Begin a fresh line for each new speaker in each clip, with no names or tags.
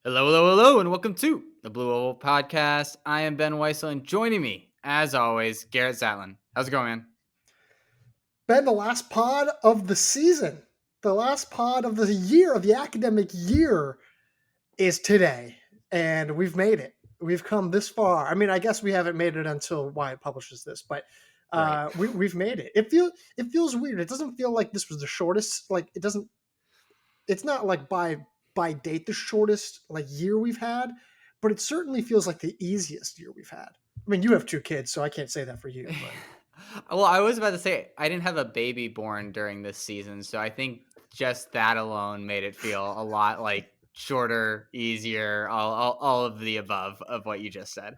Hello, hello, hello, and welcome to the Blue Oval Podcast. I am Ben Weissel, and joining me, as always, Garrett Zatlin. How's it going, man?
Ben, the last pod of the season, the last pod of the year, of the academic year is today. And we've made it. We've come this far. I mean, I guess we haven't made it until Wyatt publishes this, but
Right.
we've made it. It feels weird. It doesn't feel like this was the shortest. Like it doesn't. It's not like by date the shortest like year we've had, but it certainly feels like the easiest year we've had. I mean, you have two kids, so I can't say that for you. But
Well, I was about to say I didn't have a baby born during this season, so I think just that alone made it feel a lot like shorter, easier, all of the above of what you just said.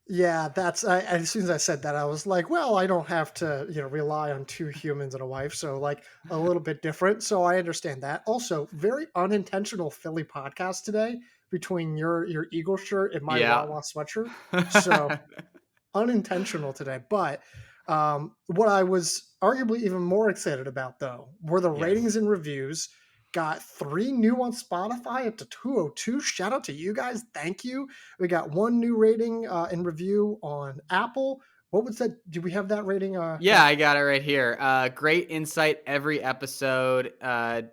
yeah, as soon as I said that, I was like, well, I don't have to, rely on two humans and a wife, so like a little bit different. So I understand that. Also, very unintentional Philly podcast today between your Eagle shirt and my
Yeah.
Wawa sweatshirt. So unintentional today. But what I was arguably even more excited about, though, were the ratings
Yes.
and reviews. Got 3 new on Spotify up to 202. Shout out to you guys. Thank you. We got 1 new rating and review on Apple. What was that? Do we have that rating?
Yeah, I got it right here. Great insight every episode.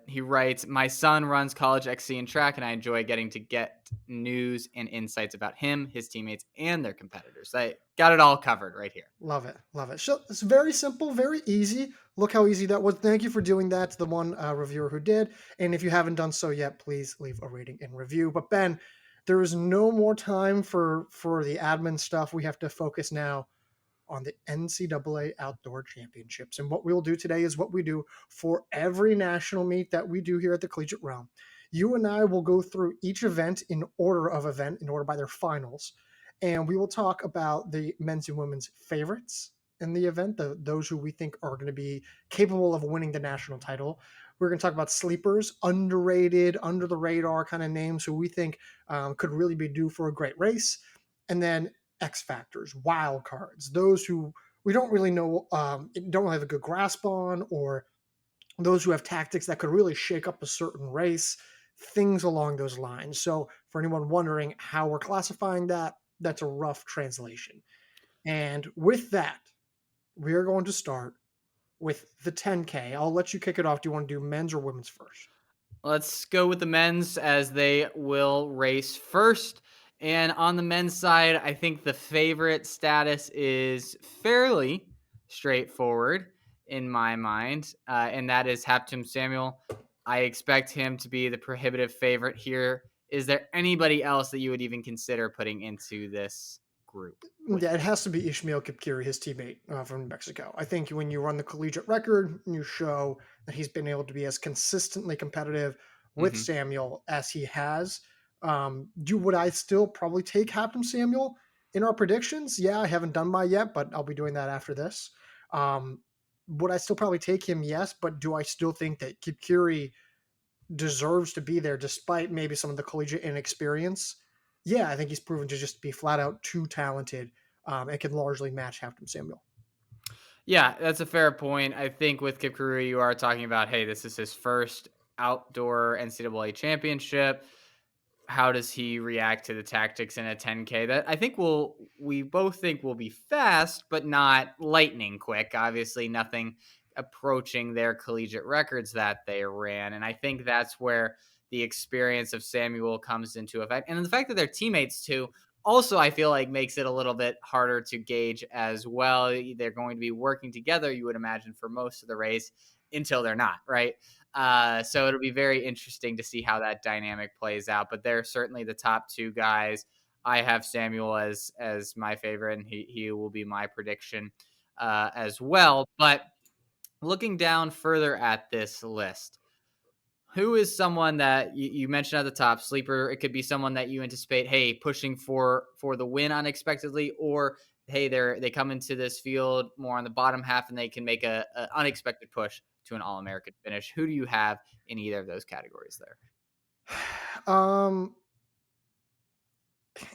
He writes, "My son runs college XC and track, and I enjoy getting to get news and insights about him, his teammates, and their competitors. I got it all covered right here."
Love it. Love it. So it's very simple, very easy. Look how easy that was. Thank you for doing that to the one reviewer who did. And if you haven't done so yet, please leave a rating and review. But Ben, there is no more time for the admin stuff. We have to focus now on the NCAA Outdoor Championships. And what we'll do today is what we do for every national meet that we do here at the Collegiate Realm. You and I will go through each event in order of event, in order by their finals. And we will talk about the men's and women's favorites in the event, those who we think are going to be capable of winning the national title. We're going to talk about sleepers, underrated, under the radar kind of names who we think could really be due for a great race. And then X factors, wild cards, those who we don't really know, don't really have a good grasp on, or those who have tactics that could really shake up a certain race, things along those lines. So, for anyone wondering how we're classifying that, that's a rough translation. And with that, we are going to start with the 10K. I'll let you kick it off. Do you want to do men's or women's first?
Let's go with the men's as they will race first. And on the men's side, I think the favorite status is fairly straightforward in my mind, and that is Haptim Samuel. I expect him to be the prohibitive favorite here. Is there anybody else that you would even consider putting into this group with
Yeah, it
him?
has to be Ishmael Kipkiri, his teammate from New Mexico. I think when you run the collegiate record, you show that he's been able to be as consistently competitive with
Hmm.
Samuel as he has. Would I still probably take Captain Samuel in our predictions? Yeah, I haven't done mine yet, but I'll be doing that after this. Um, would I still probably take him? Yes, but do I still think that Kipkiri deserves to be there despite maybe some of the collegiate inexperience? Yeah, I think he's proven to just be flat out too talented and can largely match Hafton Samuel.
Yeah, that's a fair point. I think with Kipkuru, you are talking about, hey, this is his first outdoor NCAA championship. How does he react to the tactics in a 10K that I think we both think will be fast, but not lightning quick? Obviously, nothing approaching their collegiate records that they ran. And I think that's where the experience of Samuel comes into effect. And the fact that they're teammates too, also, I feel like makes it a little bit harder to gauge as well. They're going to be working together, you would imagine, for most of the race until they're not, right? So it'll be very interesting to see how that dynamic plays out. But they're certainly the top two guys. I have Samuel as my favorite, and he will be my prediction as well. But looking down further at this list, who is someone that you mentioned at the top, sleeper? It could be someone that you anticipate, hey, pushing for the win unexpectedly, or hey, they come into this field more on the bottom half and they can make a unexpected push to an All American finish. Who do you have in either of those categories there?
um,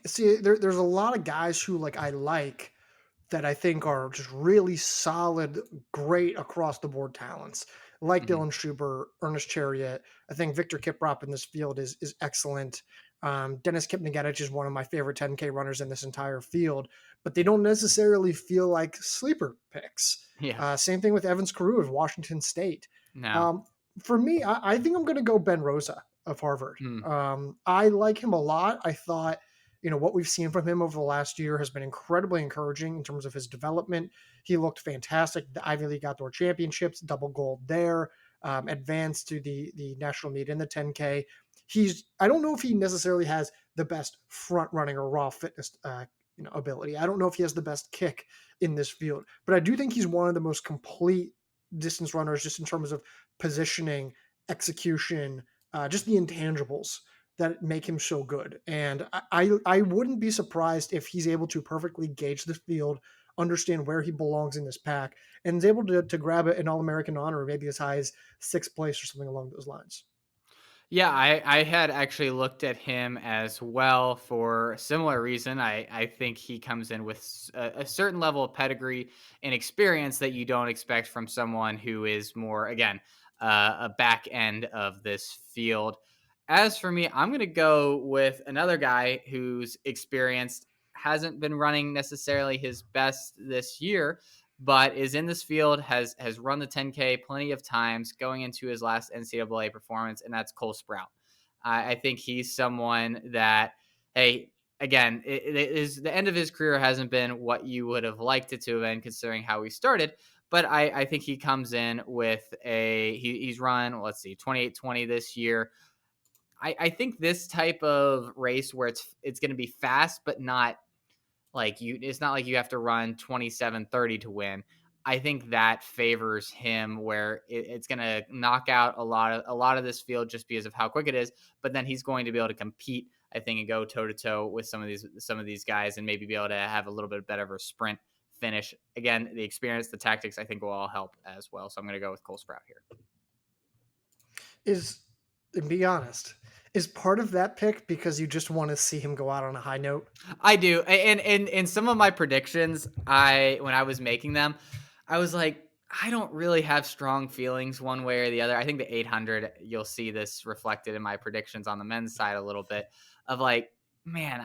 See, there's a lot of guys who I like that I think are just really solid, great across the board talents, like
Hmm.
Dylan Schuber, Ernest Chariot. I think Victor Kiprop in this field is excellent. Dennis Kipnigetich is one of my favorite 10K runners in this entire field, but they don't necessarily feel like sleeper picks.
Yeah.
Same thing with Evans Carew of Washington State.
No.
Um, for me, I think I'm going to go Ben Rosa of Harvard.
Hmm.
I like him a lot. I thought, what we've seen from him over the last year has been incredibly encouraging in terms of his development. He looked fantastic. The Ivy League Outdoor Championships, double gold there, advanced to the national meet in the 10K. I don't know if he necessarily has the best front running or raw fitness ability. I don't know if he has the best kick in this field, but I do think he's one of the most complete distance runners just in terms of positioning, execution, just the intangibles that make him so good. And I wouldn't be surprised if he's able to perfectly gauge the field, understand where he belongs in this pack, and is able to grab an All-American honor, maybe as high as sixth place or something along those lines.
Yeah, I had actually looked at him as well for a similar reason. I think he comes in with a certain level of pedigree and experience that you don't expect from someone who is more, again, a back end of this field. As for me, I'm going to go with another guy who's experienced, hasn't been running necessarily his best this year, but is in this field, has run the 10K plenty of times going into his last NCAA performance, and that's Cole Sprout. I think he's someone that, hey, again, it is the end of his career hasn't been what you would have liked it to have been considering how he started. But I think he comes in with he's run, let's see, 28-20 this year. I think this type of race where it's going to be fast, but not like it's not like you have to run 27-30 to win. I think that favors him where it's going to knock out a lot of this field just because of how quick it is, but then he's going to be able to compete, I think, and go toe to toe with some of these guys and maybe be able to have a little bit better of a sprint finish. Again, the experience, the tactics, I think will all help as well. So I'm going to go with Cole Sprout here.
Is and be honest, is part of that pick because you just want to see him go out on a high note?
I do. And in some of my predictions, when I was making them, I was like, I don't really have strong feelings one way or the other. I think the 800, you'll see this reflected in my predictions on the men's side a little bit of like, man,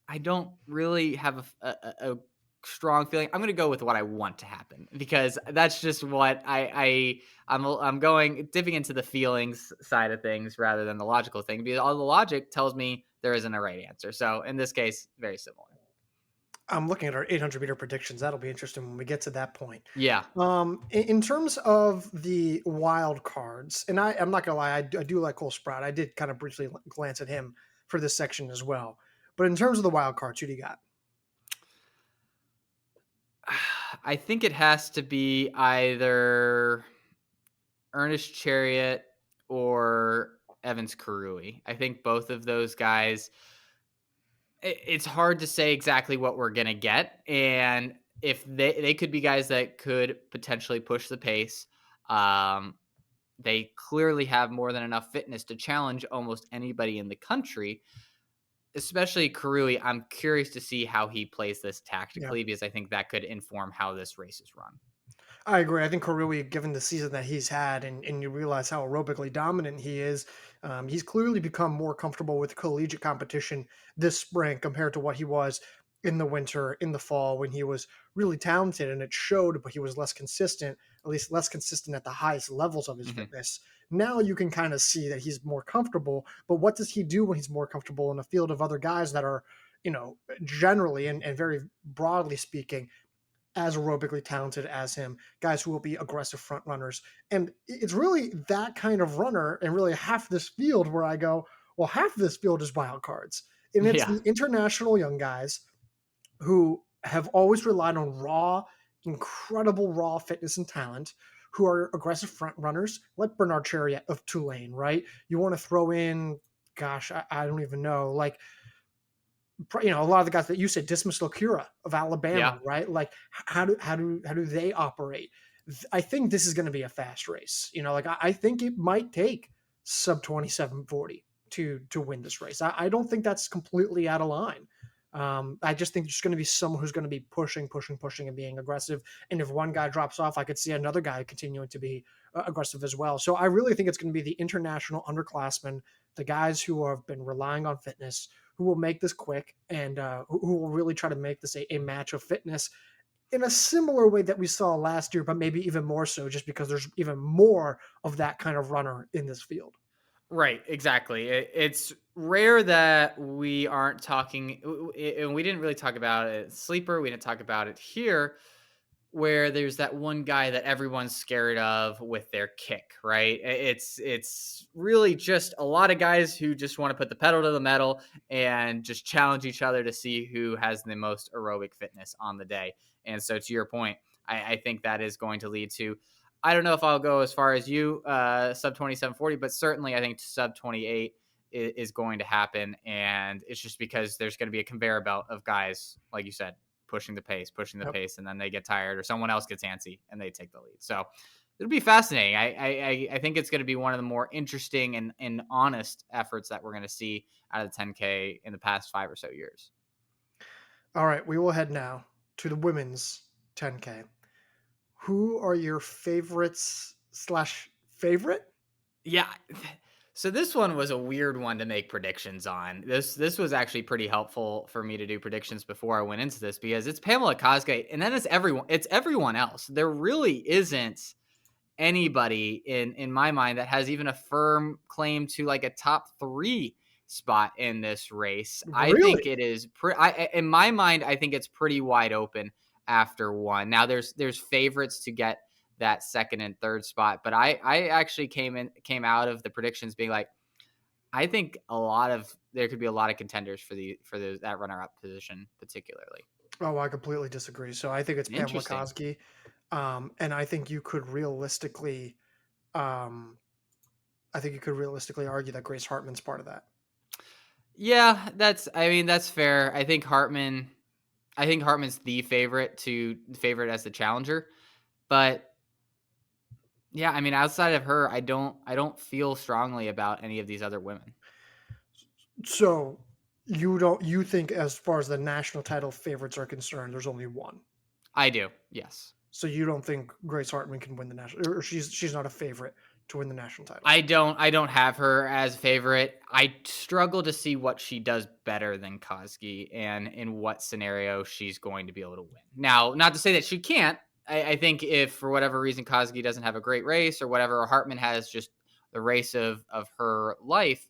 I don't really have a strong feeling. I'm going to go with what I want to happen because that's just what I'm going dipping into the feelings side of things rather than the logical thing because all the logic tells me there isn't a right answer. So in this case, very similar.
I'm looking at our 800-meter predictions. That'll be interesting when we get to that point.
Yeah.
In terms of the wild cards, and I'm not gonna lie, I do like Cole Sprout. I did kind of briefly glance at him for this section as well. But in terms of the wild cards, who do you got?
I think it has to be either Ernest Chariot or Evans Karui. I think both of those guys, it's hard to say exactly what we're going to get. And if they could be guys that could potentially push the pace. They clearly have more than enough fitness to challenge almost anybody in the country, especially Karui. I'm curious to see how he plays this
Yeah.
tactically because I think that could inform how this race is run.
I agree. I think Karui, given the season that he's had, and you realize how aerobically dominant he is, he's clearly become more comfortable with collegiate competition this spring compared to what he was in the winter, in the fall, when he was really talented and it showed, but he was less consistent, at least less consistent at the highest levels of his
Hmm.
fitness. Now you can kind of see that he's more comfortable, but what does he do when he's more comfortable in a field of other guys that are, generally and very broadly speaking, as aerobically talented as him, guys who will be aggressive front runners. And it's really that kind of runner and really half this field where I go, well, half this field is wild cards. And it's
Yeah.
the international young guys who have always relied on raw, incredible raw fitness and talent, who are aggressive front runners like Bernard Chariot of Tulane, right? You want to throw in, gosh, I don't even know, like a lot of the guys that you said, Dismas Locura of
Yeah.
Alabama, right? Like how do they operate? I think this is going to be a fast race. Like I think it might take sub 27:40 to win this race. I don't think that's completely out of line. I just think there's going to be someone who's going to be pushing, pushing, pushing, and being aggressive. And if one guy drops off, I could see another guy continuing to be aggressive as well. So I really think it's going to be the international underclassmen, the guys who have been relying on fitness, who will make this quick and who will really try to make this a match of fitness in a similar way that we saw last year, but maybe even more so, just because there's even more of that kind of runner in this field.
Right, exactly. It's rare that we aren't talking, and we didn't really talk about it sleeper. We didn't talk about it here, where there's that one guy that everyone's scared of with their kick. Right? It's really just a lot of guys who just want to put the pedal to the metal and just challenge each other to see who has the most aerobic fitness on the day. And so, to your point, I think that is going to lead to, I don't know if I'll go as far as you, sub 2740, but certainly I think sub 28 is going to happen. And it's just because there's going to be a conveyor belt of guys, like you said, pushing the
Yep.
pace, and then they get tired or someone else gets antsy and they take the lead. So it'll be fascinating. I think it's going to be one of the more interesting and honest efforts that we're going to see out of the 10K in the past 5 or so years.
All right, we will head now to the women's 10K. Who are your favorites slash favorite?
Yeah. So this one was a weird one to make predictions on. This was actually pretty helpful for me to do predictions before I went into this, because it's Pamela Cosgate, and then it's everyone else. There really isn't anybody in my mind that has even a firm claim to like a top 3 spot in this race. I think
Really?
it is in my mind, I think it's pretty wide open after one. Now there's favorites to get that second and third spot, but I actually came out of the predictions being like, I think there could be a lot of contenders for that runner up position particularly.
Oh, I completely disagree. So I think it's Pamela
Interesting.
Kosky, and um, I think you could realistically argue that Grace Hartman's part of that.
Yeah, that's fair. I think Hartman's the favorite as the challenger, but yeah, I mean, outside of her, I don't feel strongly about any of these other women.
So you think as far as the national title favorites are concerned, there's only one.
I do, yes.
So you don't think Grace Hartman can win the national, or she's not a favorite to win the national title.
I don't have her as favorite. I struggle to see what she does better than Kozgi and in what scenario she's going to be able to win. Now, not to say that she can't. I think if for whatever reason Kozgi doesn't have a great race or whatever, Hartman has just the race of her life,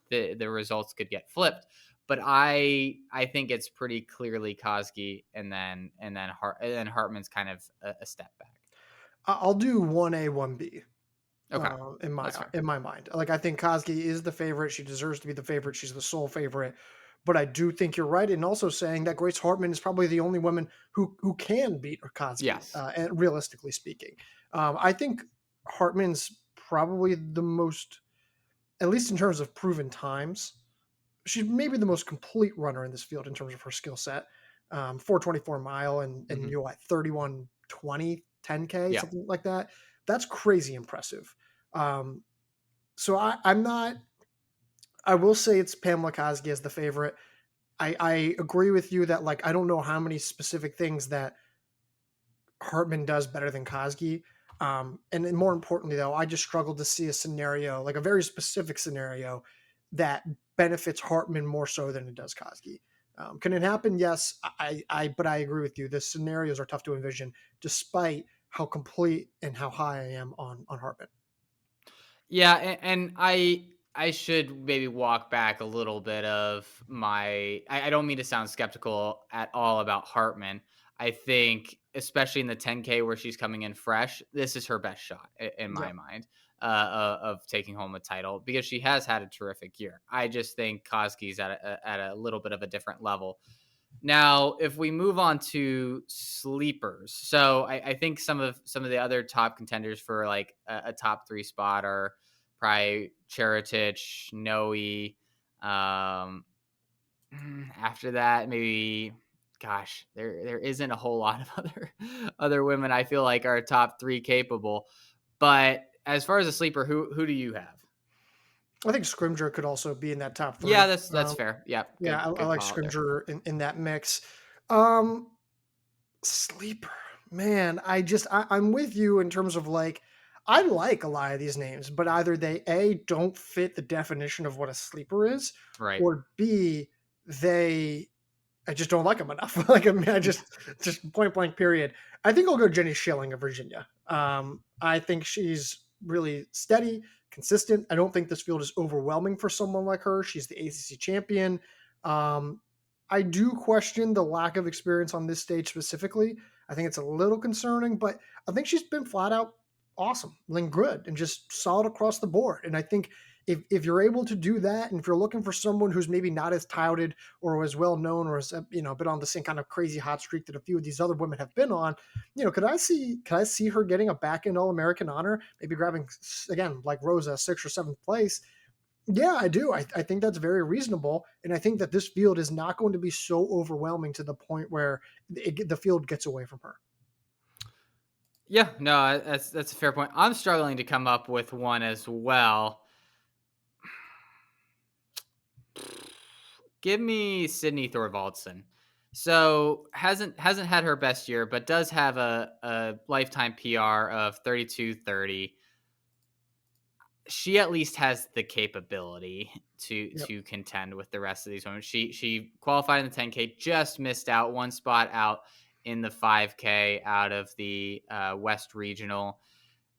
the results could get flipped. But I think it's pretty clearly Kozgi, and then Hartman's kind of a step back.
I'll do 1A, 1B.
Okay,
In my
that's fair.
mind, like I think Koski is the favorite. She deserves to be the favorite. She's the sole favorite. But I do think you're right in also saying that Grace Hartman is probably the only woman who can beat Koski,
Yes.
and realistically speaking, I think Hartman's probably the most, at least in terms of proven times, she's maybe the most complete runner in this field in terms of her skill set. 424 mile and
Hmm.
you know what, 31:20 10K,
Yeah.
something like that. That's crazy impressive. Um, so I'm not. I will say it's Pamela Kosgei as the favorite. I agree with you that like I don't know how many specific things that Hartman does better than Kosgei. And then more importantly, though, I just struggled to see a scenario, like a very specific scenario, that benefits Hartman more so than it does Kosgei. Can it happen? Yes, but I agree with you. The scenarios are tough to envision, despite how complete and how high I am on Hartman.
Yeah, and I should maybe walk back a little bit of I don't mean to sound skeptical at all about Hartman. I think especially in the 10K where she's coming in fresh, this is her best shot in my
Yep.
mind, of taking home a title, because she has had a terrific year. I just think Koski's at a little bit of a different level. Now, if we move on to sleepers, so I think some of the other top contenders for like a top 3 spot are probably Cheritich, Noe. Um, After that, maybe, gosh, there isn't a whole lot of other women I feel like are top 3 capable. But as far as a sleeper, who do you have?
I think Scrimger could also be in that top
Yeah,
three.
that's fair. Yep,
Yeah, I
good
like
call out there.
Scrimger in that mix. Um, Sleeper, man, I'm with you in terms of like I like a lot of these names, but either they A don't fit the definition of what a sleeper is,
Right.
or B they I just don't like them enough. Like I mean, I just point blank period. I think I'll go Jenny Schilling of Virginia. I think she's really steady, consistent. I don't think this field is overwhelming for someone like her. She's the ACC champion. Um, I do question the lack of experience on this stage specifically. I think it's a little concerning, but I think she's been flat out awesome, like good, and just solid across the board. And I think if you're able to do that, and if you're looking for someone who's maybe not as touted or as well known or as been on the same kind of crazy hot streak that a few of these other women have been on, could I see her getting a back end All American honor, maybe grabbing again like Rosa 6th or 7th place? Yeah, I do. I think that's very reasonable, and I think that this field is not going to be so overwhelming to the point where the field gets away from her.
Yeah, no, that's a fair point. I'm struggling to come up with one as well. Give me Sydney Thorvaldsen. So hasn't had her best year, but does have a lifetime PR of 32:30. She at least has the capability
Yep.
to contend with the rest of these women. She qualified in the 10K, just missed out one spot out in the 5K out of the West Regional.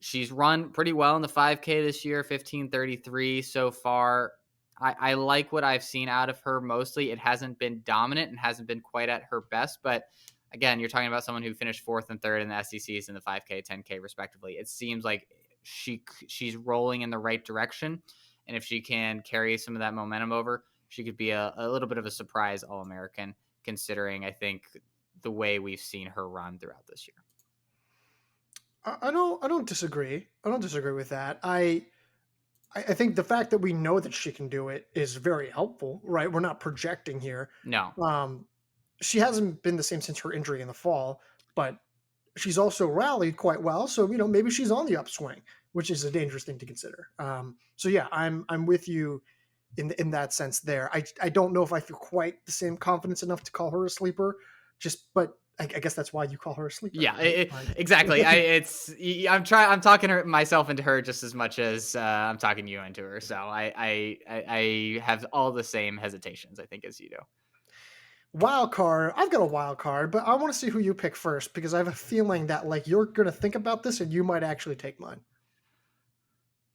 She's run pretty well in the 5K this year, 15:33 so far. I like what I've seen out of her mostly. It hasn't been dominant and hasn't been quite at her best, but again, you're talking about someone who finished fourth and third in the SECs in the 5K, 10K respectively. It seems like she's rolling in the right direction, and if she can carry some of that momentum over, she could be a little bit of a surprise All American, considering I think the way we've seen her run throughout this year.
I don't disagree. I don't disagree with that. I think the fact that we know that she can do it is very helpful, right? We're not projecting here.
No,
Um, she hasn't been the same since her injury in the fall, but she's also rallied quite well. So maybe she's on the upswing, which is a dangerous thing to consider. So yeah, I'm with you in that sense. There, I don't know if I feel quite the same confidence enough to call her a sleeper. But I guess that's why you call her a sleeper,
yeah,
right? Like,
exactly. I'm talking myself into her just as much as I'm talking you into her. So I have all the same hesitations, I think, as you do.
wild card. I've got a wild card, but I want to see who you pick first because I have a feeling that like you're gonna think about this and you might actually take mine.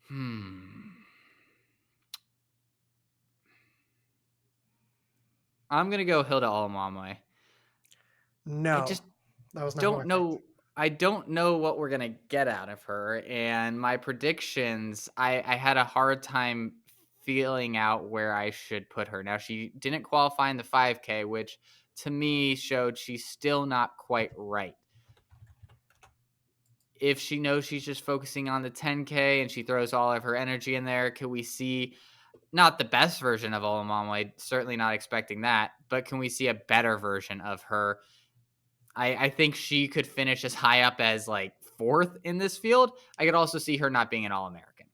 Hmm. I'm gonna go Hilda Alamamwe. I
No,
just
that was not who I
don't
picked.
know. I don't know what we're gonna get out of her, and my predictions. I had a hard time feeling out where I should put her. Now she didn't qualify in the 5K, which to me showed she's still not quite right. If she knows she's just focusing on the 10K and she throws all of her energy in there, can we see not the best version of Olamamwe? Certainly not expecting that, but can we see a better version of her? I think she could finish as high up as like fourth in this field. I could also see her not being an All American.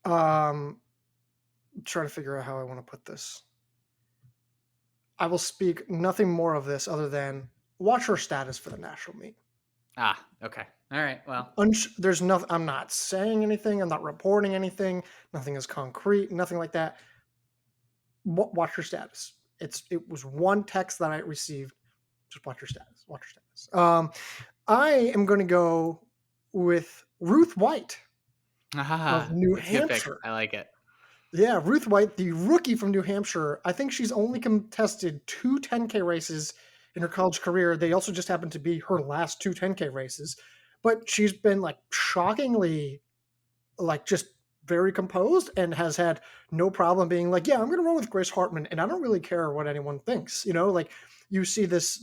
Trying to figure out how I want to put this. I will speak nothing more of this other than watch her status for the national meet.
Ah, okay. All right. Well,
There's nothing. I'm not saying anything. I'm not reporting anything. Nothing is concrete. Nothing like that. Watch her status. It was one text that I received. Just watch your status. Watch your status. I am going to go with Ruth White of New
that's a good pick.
Hampshire.
I like it.
Yeah, Ruth White, the rookie from New Hampshire. I think she's only contested two 10K races in her college career. They also just happen to be her last two 10K races. But she's been like shockingly, like just very composed and has had no problem being like, yeah, I'm going to run with Grace Hartman, and I don't really care what anyone thinks. Like you see this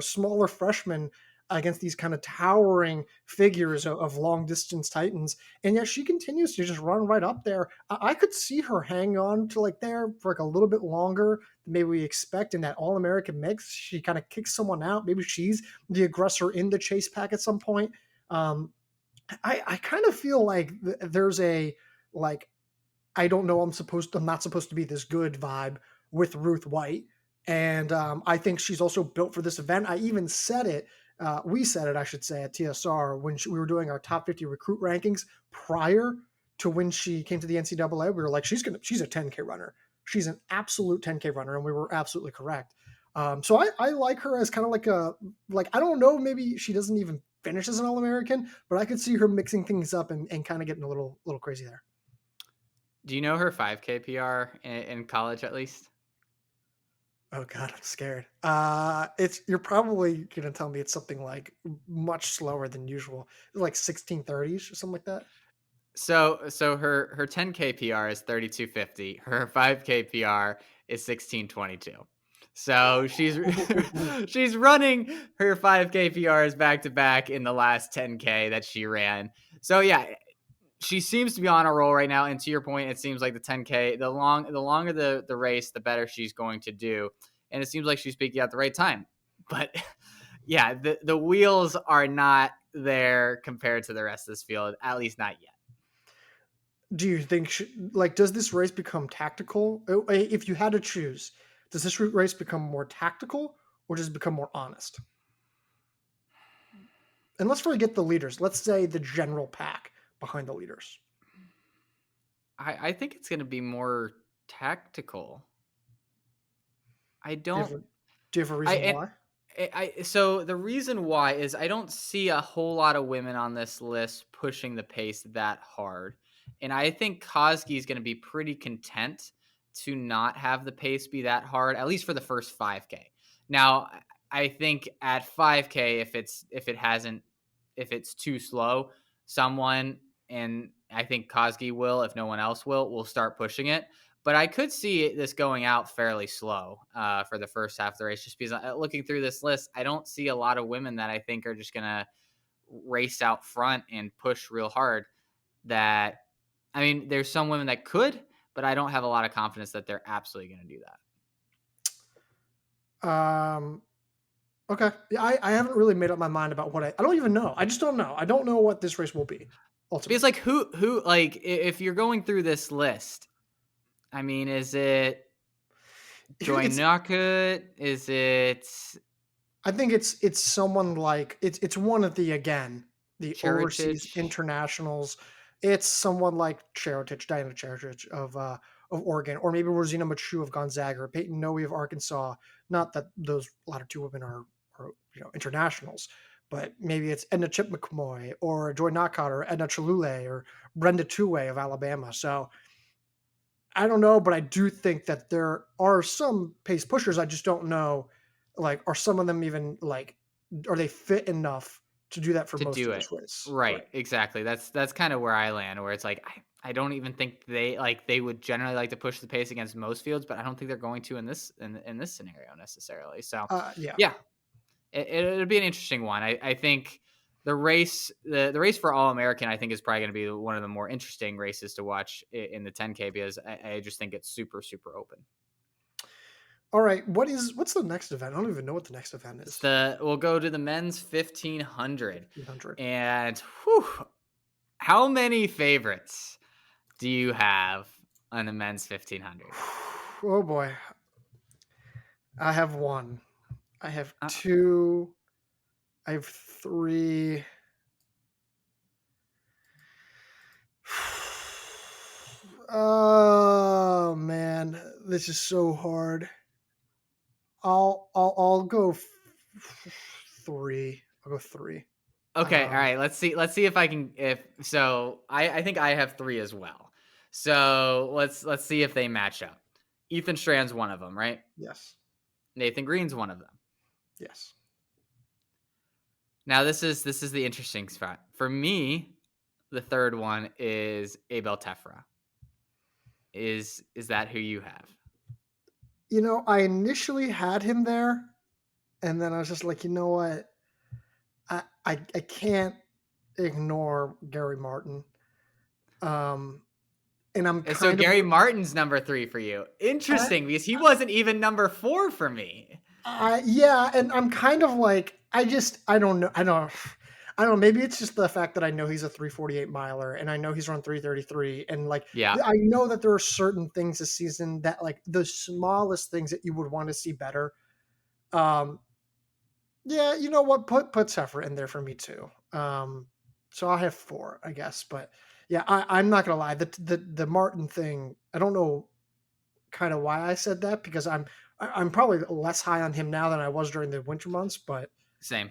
smaller freshman against these kind of towering figures of long distance titans, and yet she continues to just run right up there. I could see her hang on to like there for like a little bit longer than maybe we expect in that All American mix. She kind of kicks someone out. Maybe she's the aggressor in the chase pack at some point. I kind of feel like there's a like I don't know. I'm not supposed to be this good vibe with Ruth White, and I think she's also built for this event. I even said it. We said it, I should say, at TSR when we were doing our top 50 recruit rankings prior to when she came to the NCAA. We were like, she's a 10K runner. She's an absolute 10K runner, and we were absolutely correct. So I like her as kind of like I don't know, maybe she doesn't even finish as an All American, but I could see her mixing things up and kind of getting a little crazy there.
Do you know her 5K PR in college at least?
Oh God, I'm scared. It's you're probably gonna tell me it's something like much slower than usual, like 16:30s or something like that.
So her 10K PR is 32:50. Her 5K PR is 16:22. So she's running her 5K PRs back to back in the last 10K that she ran. So yeah, she seems to be on a roll right now. And to your point, it seems like the 10K, the longer the race, the better she's going to do. And it seems like she's peaking at the right time. But yeah, the wheels are not there compared to the rest of this field, at least not yet.
Do you think like does this race become tactical? If you had to choose, does this race become more tactical or does it become more honest? And let's forget the leaders. Let's say the general pack behind the leaders.
I think it's going to be more tactical. I
Do you
don't.
have a, do you have a
I
reason
and
why?
so the reason why is I don't see a whole lot of women on this list pushing the pace that hard, and I think Kozgi is going to be pretty content to not have the pace be that hard, at least for the first 5K. Now, I think at 5K, if it's too slow, someone, and I think Kozgi will, if no one else will start pushing it. But I could see this going out fairly slow for the first half of the race, just because looking through this list, I don't see a lot of women that I think are just going to race out front and push real hard. That, I mean, there's some women that could, but I don't have a lot of confidence that they're absolutely going to do that.
Okay. Yeah, I haven't really made up my mind about what I don't even know. I just don't know. I don't know what this race will be
Because
ultimately.
like who like if you're going through this list, I mean, is it Joy
It's
Knockut? Is it
I think it's someone like it's one of the overseas
Cheritich?
internationals. It's someone like Diana Cheritich of Oregon, or maybe Rosina Machu of Gonzaga, or Peyton Noe of Arkansas. Not that those latter two women are internationals, but maybe it's Edna Chip McCoy or Joy Knockout or Edna Chalule or Brenda Two of Alabama. So I don't know, but I do think that there are some pace pushers. I just don't know, like, are some of them even like, are they fit enough to do that for
To
most
do
of
it.
this race?
Right,
Right.
exactly. That's kind of where I land, where it's like I don't even think they would generally like to push the pace against most fields, but I don't think they're going to in this scenario necessarily. So,
Yeah.
yeah, it'll be an interesting one. I think the race for All American I think is probably going to be one of the more interesting races to watch in the 10K because I just think it's super open.
All right. What's the next event? I don't even know what the next event is.
We'll go to the men's 1500,
1500.
and whew, how many favorites do you have on the men's 1500?
Oh boy. I have one. I have
Uh,
two. I have three. Oh man, this is so hard. I'll go three. I'll go three.
okay, all
Um,
right. Let's see if I can. If so, I think I have three as well. So let's see if they match up. Ethan Strand's one of them, right?
yes,
Nathan Green's one of them.
yes.
Now this is the interesting spot for me. The third one is Abel Tefra. Is that who you have?
I initially had him there, and then I was just like, you know what? I can't ignore Gary Martin. Um, and I'm
And so
kind of
Gary Martin's number three for you.
I,
Interesting because he wasn't even number four for me.
yeah, and I'm kind of like I don't know. I don't know. Maybe it's just the fact that I know he's a 348 miler and I know he's run 333. And like,
Yeah.
I know that there are certain things this season that like the smallest things that you would want to see better. Um, yeah, you know what? Put Seffer in there for me too. So I'll have 4, I guess. But yeah, I'm not gonna lie. The Martin thing, I don't know kind of why I said that because I'm probably less high on him now than I was during the winter months. But
Same.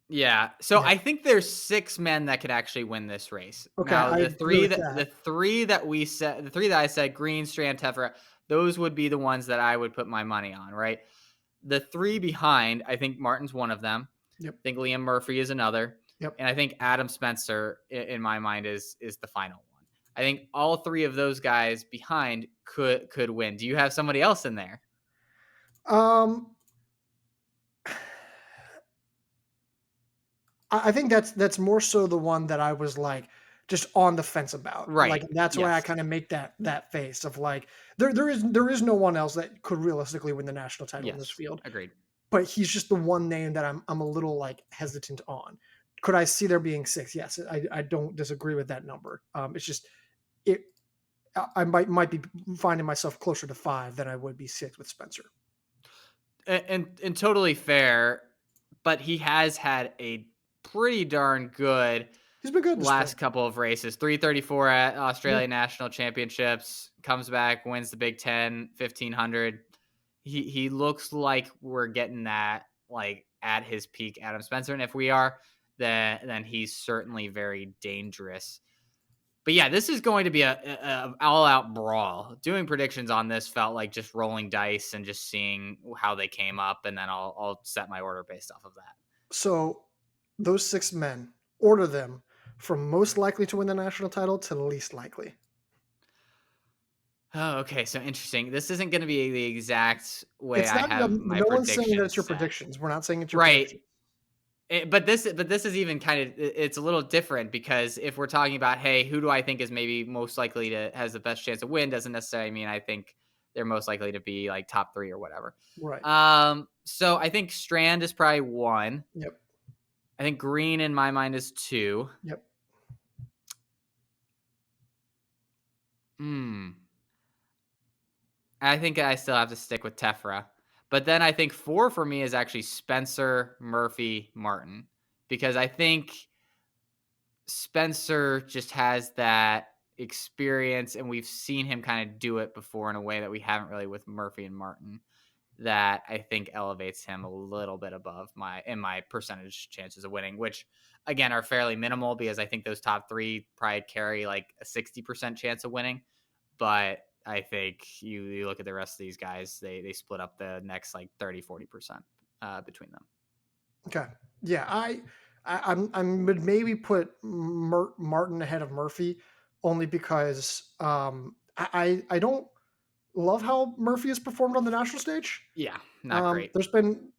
Yeah. So
yeah,
I think there's 6 men that could actually win this race.
okay,
Now
I
the
agree
3
with
that
that.
the 3 that I said, Green, Strand, Tefra, those would be the ones that I would put my money on, right? The 3 behind, I think Martin's one of them.
Yep,
I think Liam Murphy is another,
yep.
and I think Adam Spencer in my mind is the final one. I think all 3 of those guys behind could win. Do you have somebody else in there?
Um, I think that's more so the one that I was like just on the fence about. Like
Right.
that's why I
Yes.
kind of make that face of like there is no one else that could realistically win the national title in this
Yes.
field.
Agreed.
But he's just the one name that I'm a little like hesitant on. Could I see there being 6? Yes, I don't disagree with that number. It's just it. I might be finding myself closer to 5 than I would be 6 with Spencer.
And totally fair, but he has had a pretty darn good
He's been good this spring.
last couple of races. 334 at
Yeah.
Australia National Championships, comes back, wins the Big 10, 1500. He looks like we're getting that like at his peak Adam Spencer, and if we are, then he's certainly very dangerous. But yeah, this is going to be a all out brawl. Doing predictions on this felt like just rolling dice and just seeing how they came up, and then I'll set my order based off of that.
So those 6 men, order them from most likely to win the national title to least likely.
Oh, okay. So interesting. This isn't going to be the exact way
It's
I
not.
have my
No one's saying that it's
predictions
your
set.
predictions. We're not saying it's your
Right.
predictions.
But this is even kind of it's a little different because if we're talking about, hey, who do I think is maybe most likely to has the best chance to win, doesn't necessarily mean I think they're most likely to be like top 3 or whatever.
Right.
So I think Strand is probably 1.
Yep.
I think Green in my mind is 2.
Yep.
Hmm. I think I still have to stick with Tefra. But then I think 4 for me is actually Spencer, Murphy, Martin. Because I think Spencer just has that experience, and we've seen him kind of do it before in a way that we haven't really with Murphy and Martin. That I think elevates him a little bit above my percentage chances of winning, which again are fairly minimal because I think those top 3 probably carry like a 60% chance of winning. But I think you look at the rest of these guys, they split up the next like 30-40% between them.
Okay. Yeah. I'm would maybe put Martin ahead of Murphy only because I don't love how Murphy has performed on the national stage.
Yeah, not great.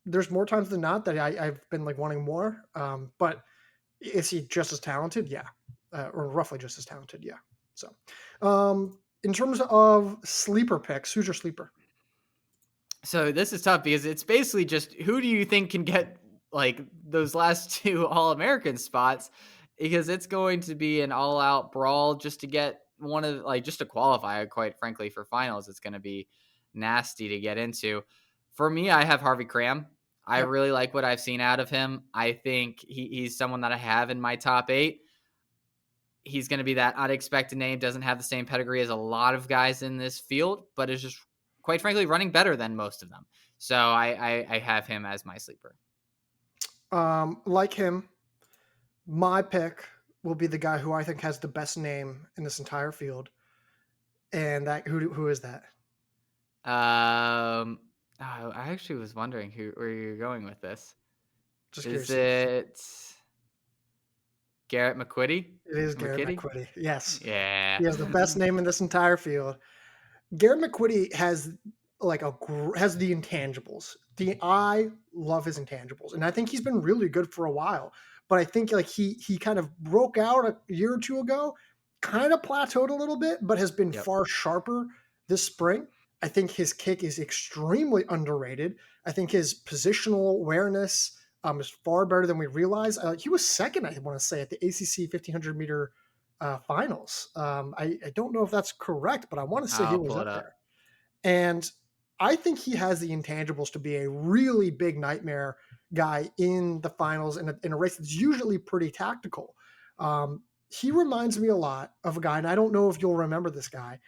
There's more times than not that I've been like wanting more. But is he just as talented? Yeah, or roughly just as talented. Yeah. So, in terms of sleeper picks, who's your sleeper?
So this is tough because it's basically just who do you think can get like those last 2 All-American spots, because it's going to be an all-out brawl just to get one of like just to qualify, quite frankly, for finals. It's going to be nasty to get into. For me, I have Harvey Cram. I
Yep.
really like what I've seen out of him. I think he's someone that I have in my top 8. He's going to be that unexpected name, doesn't have the same pedigree as a lot of guys in this field, but is just quite frankly running better than most of them. So I have him as my sleeper.
Like him, my pick will be the guy who I think has the best name in this entire field, and that who is that?
I actually was wondering where you're going with this.
Just
Is
curious.
it Garrett McQuitty?
It is Garrett
McKitty?
McQuitty. Yes,
Yeah.
he has the best name in this entire field. Garrett McQuitty has has the intangibles. I love his intangibles, and I think he's been really good for a while. But I think like he kind of broke out a year or 2 ago, kind of plateaued a little bit, but has been
Yep.
far sharper this spring. I think his kick is extremely underrated. I think his positional awareness, is far better than we realize. He was second, I want to say, at the ACC 1500-meter finals. I don't know if that's correct, but I want to say he
I'll
was
pull it
up
up.
there. And I think he has the intangibles to be a really big nightmare guy in the finals in a race that's usually pretty tactical. He reminds me a lot of a guy, and I don't know if you'll remember this guy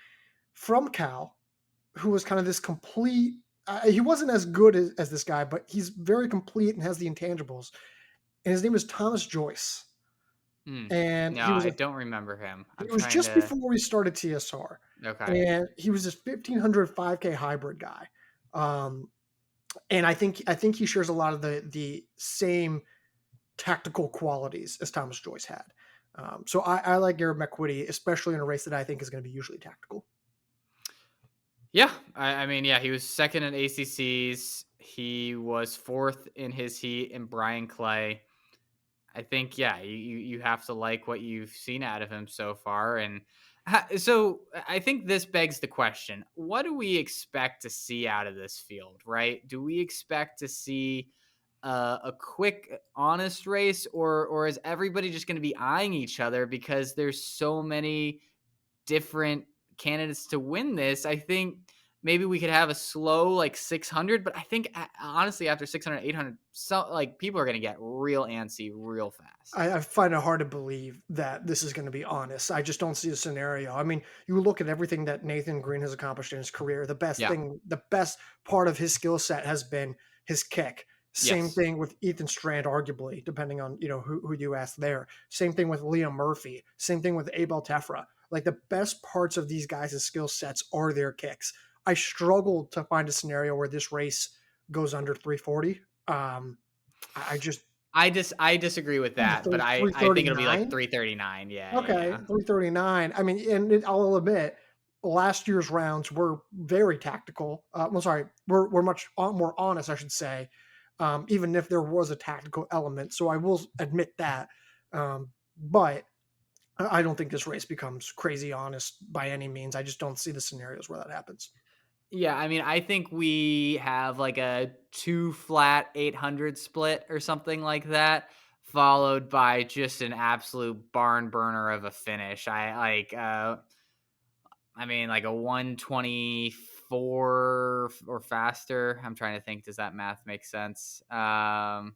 from Cal, who was kind of this complete. He wasn't as good as this guy, but he's very complete and has the intangibles. And his name is Thomas Joyce,
Hmm.
and
No, I don't remember him.
he
I'm
was
trying
just
to.
before we started TSR,
Okay.
and he was this 1500 5K hybrid guy. Um, and I think he shares a lot of the same tactical qualities as Thomas Joyce had. So I like Garrett McQuitty, especially in a race that I think is going to be usually tactical.
Yeah, I mean, yeah, he was second in ACCs. He was fourth in his heat in Brian Clay. I think, yeah, you have to like what you've seen out of him so far, and so I think this begs the question: what do we expect to see out of this field? Right? Do we expect to see a quick, honest race, or is everybody just going to be eyeing each other because there's so many different candidates to win this? I think maybe we could have a slow like 600, but I think honestly after 600, 800, so like people are going to get real antsy real fast.
I find it hard to believe that this is going to be honest. I just don't see a scenario. I mean, you look at everything that Nathan Green has accomplished in his career.
Yeah.
The best part of his skill set has been his kick. Same
Yes.
thing with Ethan Strand, arguably, depending on who you ask there. Same thing with Liam Murphy. Same thing with Abel Tefra. Like the best parts of these guys' skill sets are their kicks. I struggle to find a scenario where this race goes under 340. I just
I disagree with that, but I think it'll be like
339.
339. Yeah, yeah,
Okay,
yeah.
339. I mean, and I'll admit, last year's rounds were very tactical. Well, sorry, we're much more honest, I should say, even if there was a tactical element. So I will admit that. But I don't think this race becomes crazy honest by any means. I just don't see the scenarios where that happens.
Yeah, I mean, I think we have like a two flat 800 split or something like that, followed by just an absolute barn burner of a finish. I mean, like a 124 or faster. I'm trying to think. Does that math make sense?
For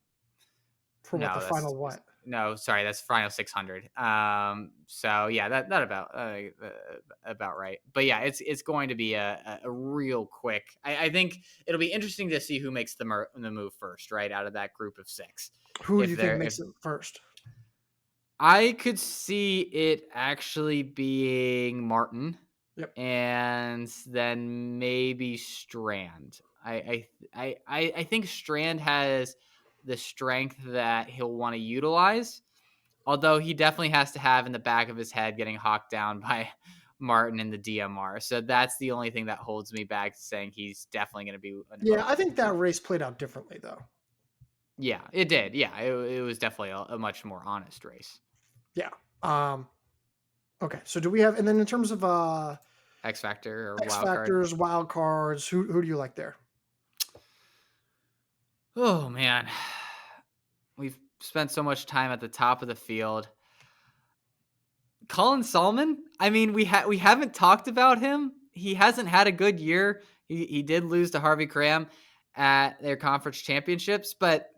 what the
No,
final what?
no. Sorry, that's final 600. So yeah, that about right. But yeah, it's going to be a real quick. I think it'll be interesting to see who makes the move first, right, out of that group of six.
Who do
If
you think
they're if
makes it first?
I could see it actually being Martin
Yep.
and then maybe Strand. I think Strand has the strength that he'll want to utilize, although he definitely has to have in the back of his head getting hawked down by Martin in the DMR. So that's the only thing that holds me back to saying he's definitely going to be
Yeah, I think that race played out differently though.
yeah, it did. Yeah, it was definitely a much more honest race.
Yeah. Um, okay. So do we have, and then in terms of
X Factor or
X
Wild Card.
factors, wild cards, who do you like there?
Oh man, we've spent so much time at the top of the field. Colin Solomon. I mean, we haven't talked about him. He hasn't had a good year. He did lose to Harvey Cram at their conference championships, but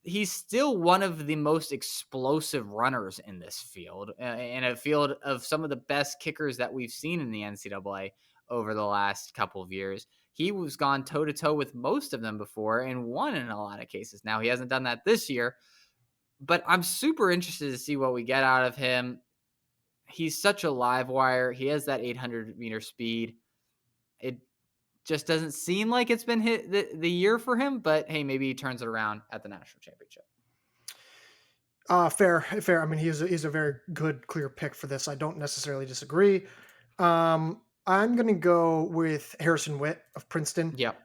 he's still one of the most explosive runners in this field, in a field of some of the best kickers that we've seen in the NCAA over the last couple of years. He was gone toe to toe with most of them before and won in a lot of cases. Now he hasn't done that this year, but I'm super interested to see what we get out of him. He's such a live wire. He has that 800-meter speed. It just doesn't seem like it's been hit the year for him, but hey, maybe he turns it around at the national championship.
Fair. I mean, he's a very good, clear pick for this. I don't necessarily disagree. I'm gonna go with Harrison Witt of Princeton.
Yep.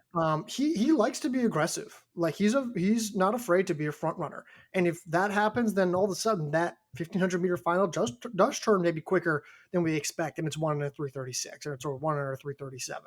He likes to be aggressive. Like he's not afraid to be a front runner. And if that happens, then all of a sudden that 1500-meter final just does turn maybe quicker than we expect, and it's 1:3:36, or it's 1:3:37.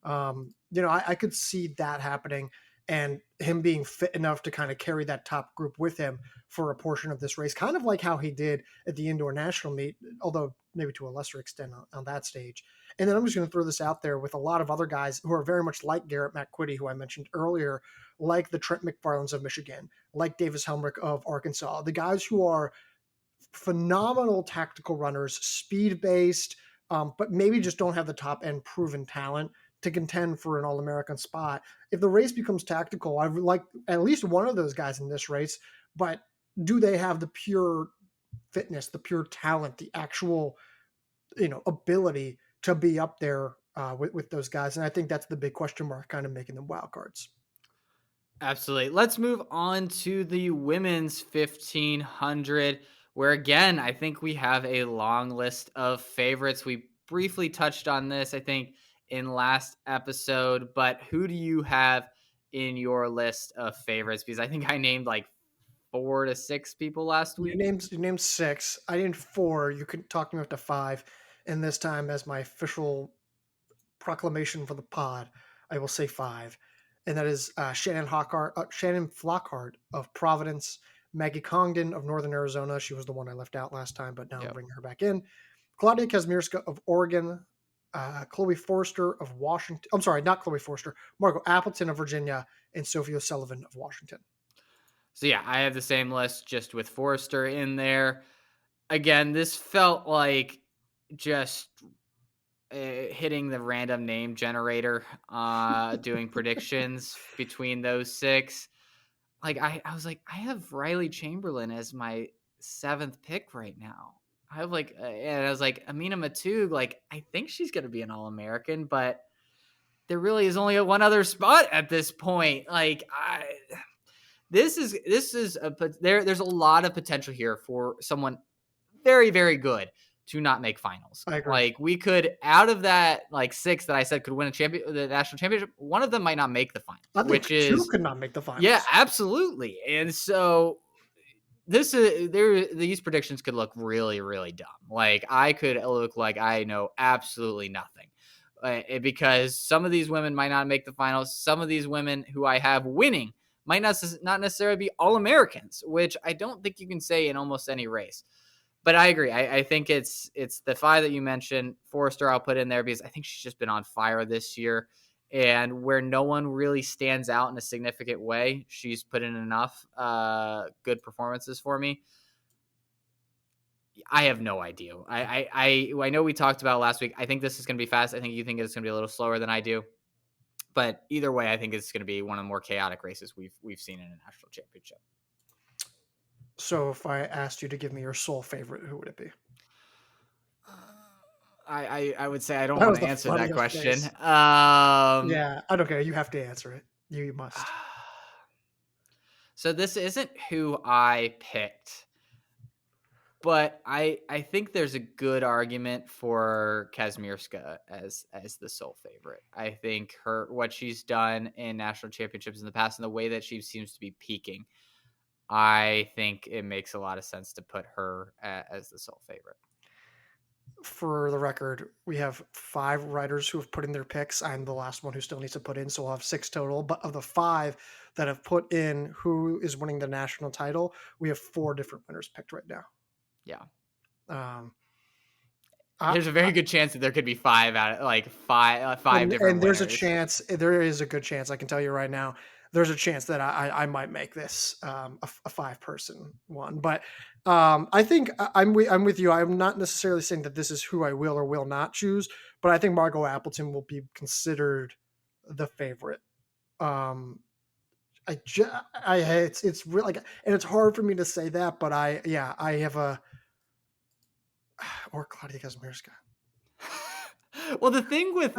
I could see that happening. and him being fit enough to kind of carry that top group with him for a portion of this race, kind of like how he did at the indoor national meet, although maybe to a lesser extent on that stage. And then I'm just going to throw this out there with a lot of other guys who are very much like Garrett McQuitty, who I mentioned earlier, like the Trent McFarlands of Michigan, like Davis Helmrich of Arkansas, the guys who are phenomenal tactical runners, speed based, but maybe just don't have the top end proven talent to contend for an All American spot. If the race becomes tactical, I would like at least one of those guys in this race, but do they have the pure fitness, the pure talent, the actual ability to be up there with those guys? And I think that's the big question mark, kind of making them wild cards.
Absolutely. Let's move on to the women's 1500, where again, I think we have a long list of favorites. We briefly touched on this, I think, in last episode, but who do you have in your list of favorites? Because I think I named like 4 to 6 people last
You
week.
named you named six. I named four. You could talk me up to five. And this time, as my official proclamation for the pod, I will say five, and that is Shannon Flockhart of Providence, Maggie Congdon of Northern Arizona. She was the one I left out last time, but now I'm
Yep.
bringing her back in. Claudia Kazmierska of Oregon, Chloe Forster of Washington. I'm sorry, not Chloe Forster. Margot Appleton of Virginia, and Sophie O'Sullivan of Washington.
So yeah, I have the same list just with Forrester in there. Again, this felt like just hitting the random name generator, doing predictions between those six. Like I was like, I have Riley Chamberlain as my 7th pick right now. I have like, and I was like, Amina Matug, like I think she's gonna be an All American, but there really is only one other spot at this point. Like this is there's a lot of potential here for someone very, very good to not make finals.
I agree.
Like we could, out of that like 6 that I said could win the national championship, one of them might not make the finals,
I think
which
two
is
could not make the
yeah,
finals.
absolutely. And so these predictions could look really, really dumb. Like I could look like I know absolutely nothing. Because some of these women might not make the finals. Some of these women who I have winning might not necessarily be All Americans, which I don't think you can say in almost any race. But I agree. I think it's the 5 that you mentioned. Forrester, I'll put in there because I think she's just been on fire this year. And where no one really stands out in a significant way, she's put in enough good performances for me. I have no idea. I know we talked about it last week. I think this is going to be fast. I think you think it's going to be a little slower than I do. But either way, I think it's going to be one of the more chaotic races we've seen in a national championship.
So if I asked you to give me your sole favorite, who would it be?
I would say I don't
That
want
was
to
the
answer that
funniest
question.
face. Yeah, I don't care. You have to answer it. You must.
So this isn't who I picked, but I think there's a good argument for Kazmierska as the sole favorite. I think what she's done in national championships in the past and the way that she seems to be peaking, I think it makes a lot of sense to put her as the sole favorite.
For the record, we have 5 writers who have put in their picks. I'm the last one who still needs to put in, so we'll have 6 total. But of the 5 that have put in who is winning the national title, we have 4 different winners picked right now.
Yeah.
Um,
There's a very good chance that there could be 5 out of like five different
and there's a
winners.
chance, there is a good chance, I can tell you right now, there's a chance that I might make this a 5-person one. But I think I'm with you. I'm not necessarily saying that this is who I will or will not choose, but I think Margot Appleton will be considered the favorite. Um, it's really like, and it's hard for me to say that, but I have a or Claudia Kazmierska.
Well, the thing with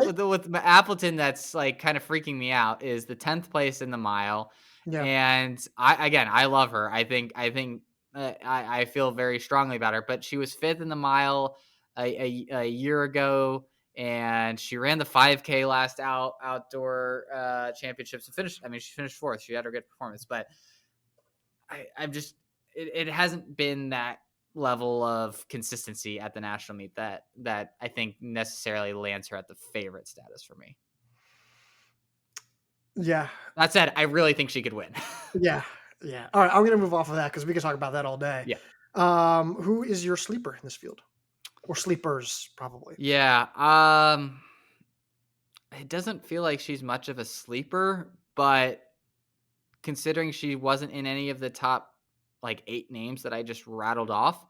Appleton that's like kind of freaking me out is the 10th place in the mile,
Yeah.
and I love her. I feel very strongly about her, but she was 5th in the mile a year ago, and she ran the 5K last outdoor championships and finished. I mean, she finished 4th. She had her good performance, but I'm just it hasn't been that level of consistency at the national meet that I think necessarily lands her at the favorite status for me.
Yeah.
That said, I really think she could win.
Yeah. Yeah. All right. I'm going to move off of that because we can talk about that all day.
Yeah.
Who is your sleeper in this field? Or sleepers, probably.
Yeah. It doesn't feel like she's much of a sleeper, but considering she wasn't in any of the top like 8 names that I just rattled off,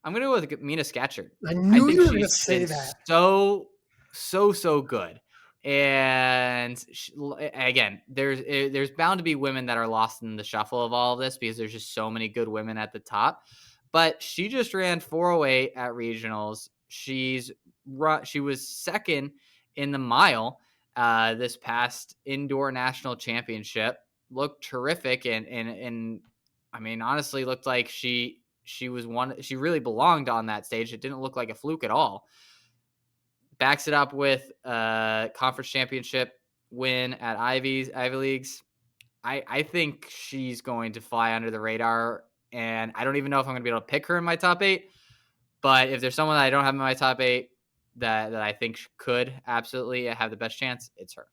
I'm gonna go with Mina Scatcherd.
I
I
knew
think
you were going to
she's
say
been
that.
so good, and again, there's bound to be women that are lost in the shuffle of all of this because there's just so many good women at the top. But she just ran 408 at regionals. She was second in the mile this past indoor national championship. Looked terrific, and I mean, honestly, looked like she was one. She really belonged on that stage. It didn't look like a fluke at all. Backs it up with a conference championship win at Ivy Leagues. I think she's going to fly under the radar, and I don't even know if I'm going to be able to pick her in my top 8. But if there's someone that I don't have in my top 8 that I think could absolutely have the best chance, it's her.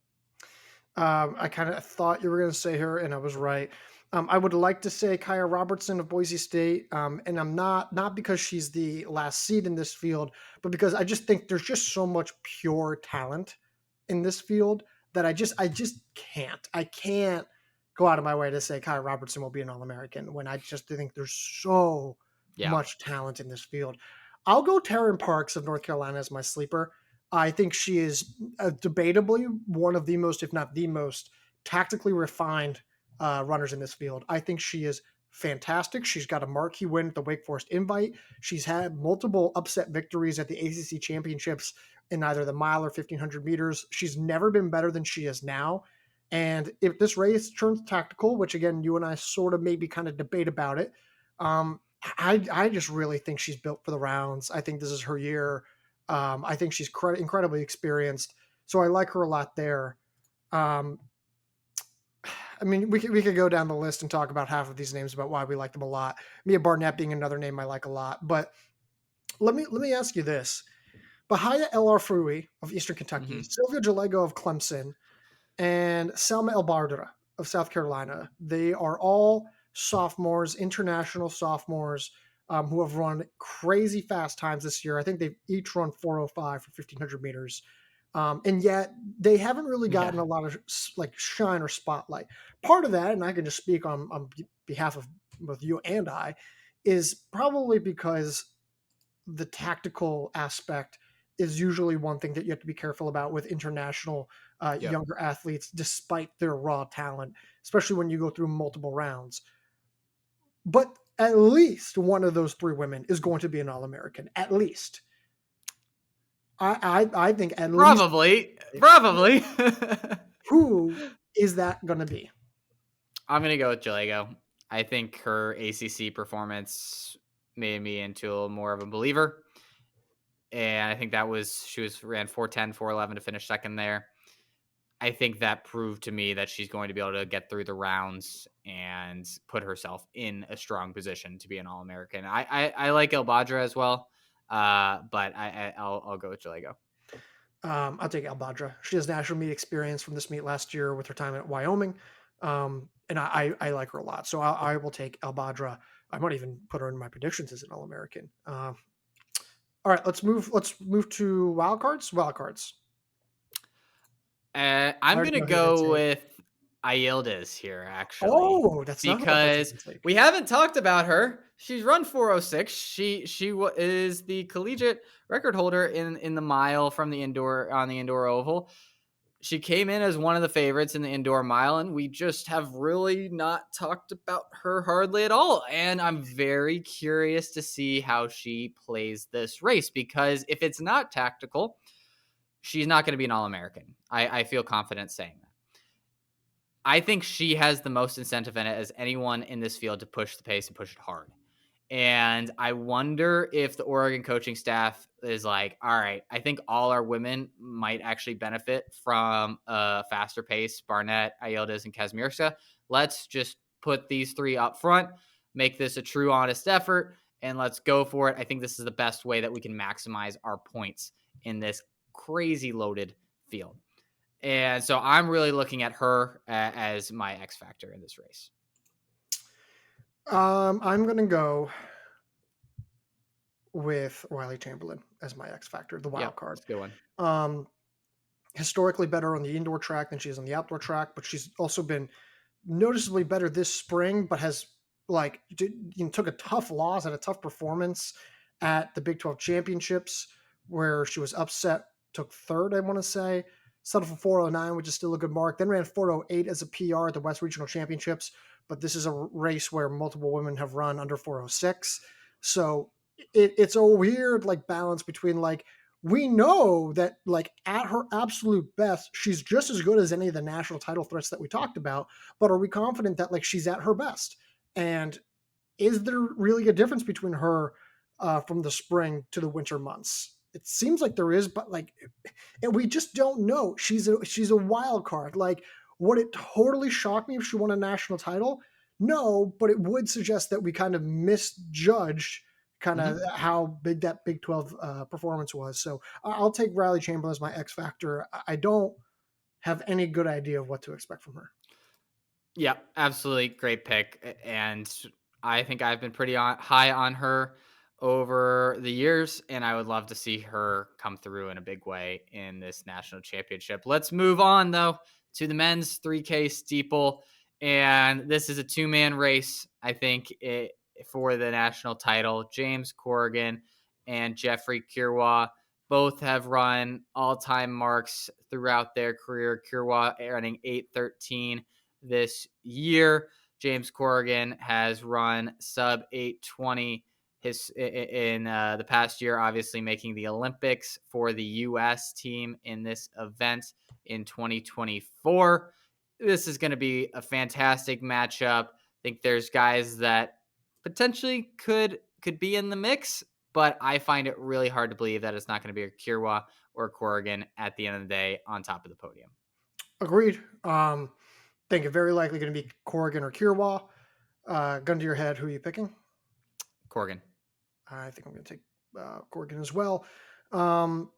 I kind of thought you were going to say her, and I was right. I would like to say Kaya Robertson of Boise State, and I'm not because she's the last seed in this field, but because I just think there's just so much pure talent in this field that I just can't go out of my way to say Kaya Robertson will be an All American when I just think there's so
Yeah.
much talent in this field. I'll go Taryn Parks of North Carolina as my sleeper. I think she is debatably one of the most, if not the most, tactically refined runners in this field. I think she is fantastic. She's got a marquee win at the Wake Forest Invite. She's had multiple upset victories at the ACC Championships in either the mile or 1500 meters. She's never been better than she is now. And if this race turns tactical, which again, you and I sort of maybe kind of debate about it, I just really think she's built for the rounds. I think this is her year. I think she's incredibly experienced, so I like her a lot there. Um, I mean, we could go down the list and talk about half of these names about why we like them a lot. Mia Barnett being another name I like a lot. But let me ask you this: Bahia El Arfui of Eastern Kentucky,
Hmm.
Sylvia Jalego of Clemson, and Selma El Bardra of South Carolina. They are all sophomores, international sophomores, who have run crazy fast times this year. I think they've each run 4:05 for 1500 meters. And yet they haven't really gotten
Yeah.
a lot of like shine or spotlight. Part of that, and I can just speak on behalf of both you and I, is probably because the tactical aspect is usually one thing that you have to be careful about with international
Yep.
younger athletes, despite their raw talent, especially when you go through multiple rounds. But at least one of those 3 women is going to be an All American. At least. I think at least.
Probably.
Who is that going to be?
I'm gonna go with Jalego. I think her ACC performance made me into a more of a believer, and I think she ran 4:10, 4:11 to finish second there. I think that proved to me that she's going to be able to get through the rounds and put herself in a strong position to be an All American. I like El Badra as well, but I'll go with Jalego.
I'll take Al Badra. She has national meet experience from this meet last year with her time at Wyoming. And I like her a lot. So I will take Al Badra. I might even put her in my predictions as an All American. All right, let's move to wildcards. Wildcards. I
I'm
already
gonna
know who you're going
go
to take.
with Ayildiz here, actually,
Oh, that's not who I thought you were
because
going to take.
we haven't talked about her. She's run 4:06. Is the collegiate record holder in the mile from the indoor on the indoor oval. She came in as one of the favorites in the indoor mile, and we just have really not talked about her hardly at all. And I'm very curious to see how she plays this race because if it's not tactical, she's not going to be an All American. I feel confident saying that. I think she has the most incentive in it as anyone in this field to push the pace and push it hard. And I wonder if the Oregon coaching staff is like, all right, I think all our women might actually benefit from a faster pace. Barnett, Ayildiz, and Kazmierska. Let's just put these 3 up front, make this a true, honest effort, and let's go for it. I think this is the best way that we can maximize our points in this crazy loaded field. And so I'm really looking at her as my X factor in this race.
I'm gonna go with Riley Chamberlain as my X factor, the wild
Yep,
card.
it's a good one.
Um, Historically better on the indoor track than she is on the outdoor track, but she's also been noticeably better this spring, but has took a tough loss and a tough performance at the Big 12 championships where she was upset, took third, I want to say, settled for 409, which is still a good mark. Then ran 408 as a PR at the West Regional Championships, but this is a race where multiple women have run under 406. So it's a weird like balance between like we know that like at her absolute best, she's just as good as any of the national title threats that we talked about, but are we confident that like she's at her best? And is there really a difference between her from the spring to the winter months? It seems like there is, but like, and we just don't know. She's a wild card. Like, would it totally shock me if she won a national title? No, but it would suggest that we kind of misjudged kind of
Mhm.
how big that Big 12 performance was. So I'll take Riley Chamberlain as my X factor. I don't have any good idea of what to expect from her.
Yeah, absolutely great pick. And I think I've been pretty high on her over the years, and I would love to see her come through in a big way in this national championship. Let's move on though to the men's 3K steeple, and this is a two-man race. I think for the national title. James Corrigan and Jeffrey Kirwa both have run all-time marks throughout their career. Kirwa running 8:13 this year. James Corrigan has run sub 820 in the past year, obviously making the Olympics for the U.S. team in this event in 2024. This is going to be a fantastic matchup. I think there's guys that potentially could be in the mix, but I find it really hard to believe that it's not going to be a Kirwa or a Corrigan at the end of the day on top of the podium.
Agreed. Think it very likely going to be Corrigan or Kirwa. Gun to your head, who are you picking?
Corrigan.
I think I'm going to take Corrigan as well. Um,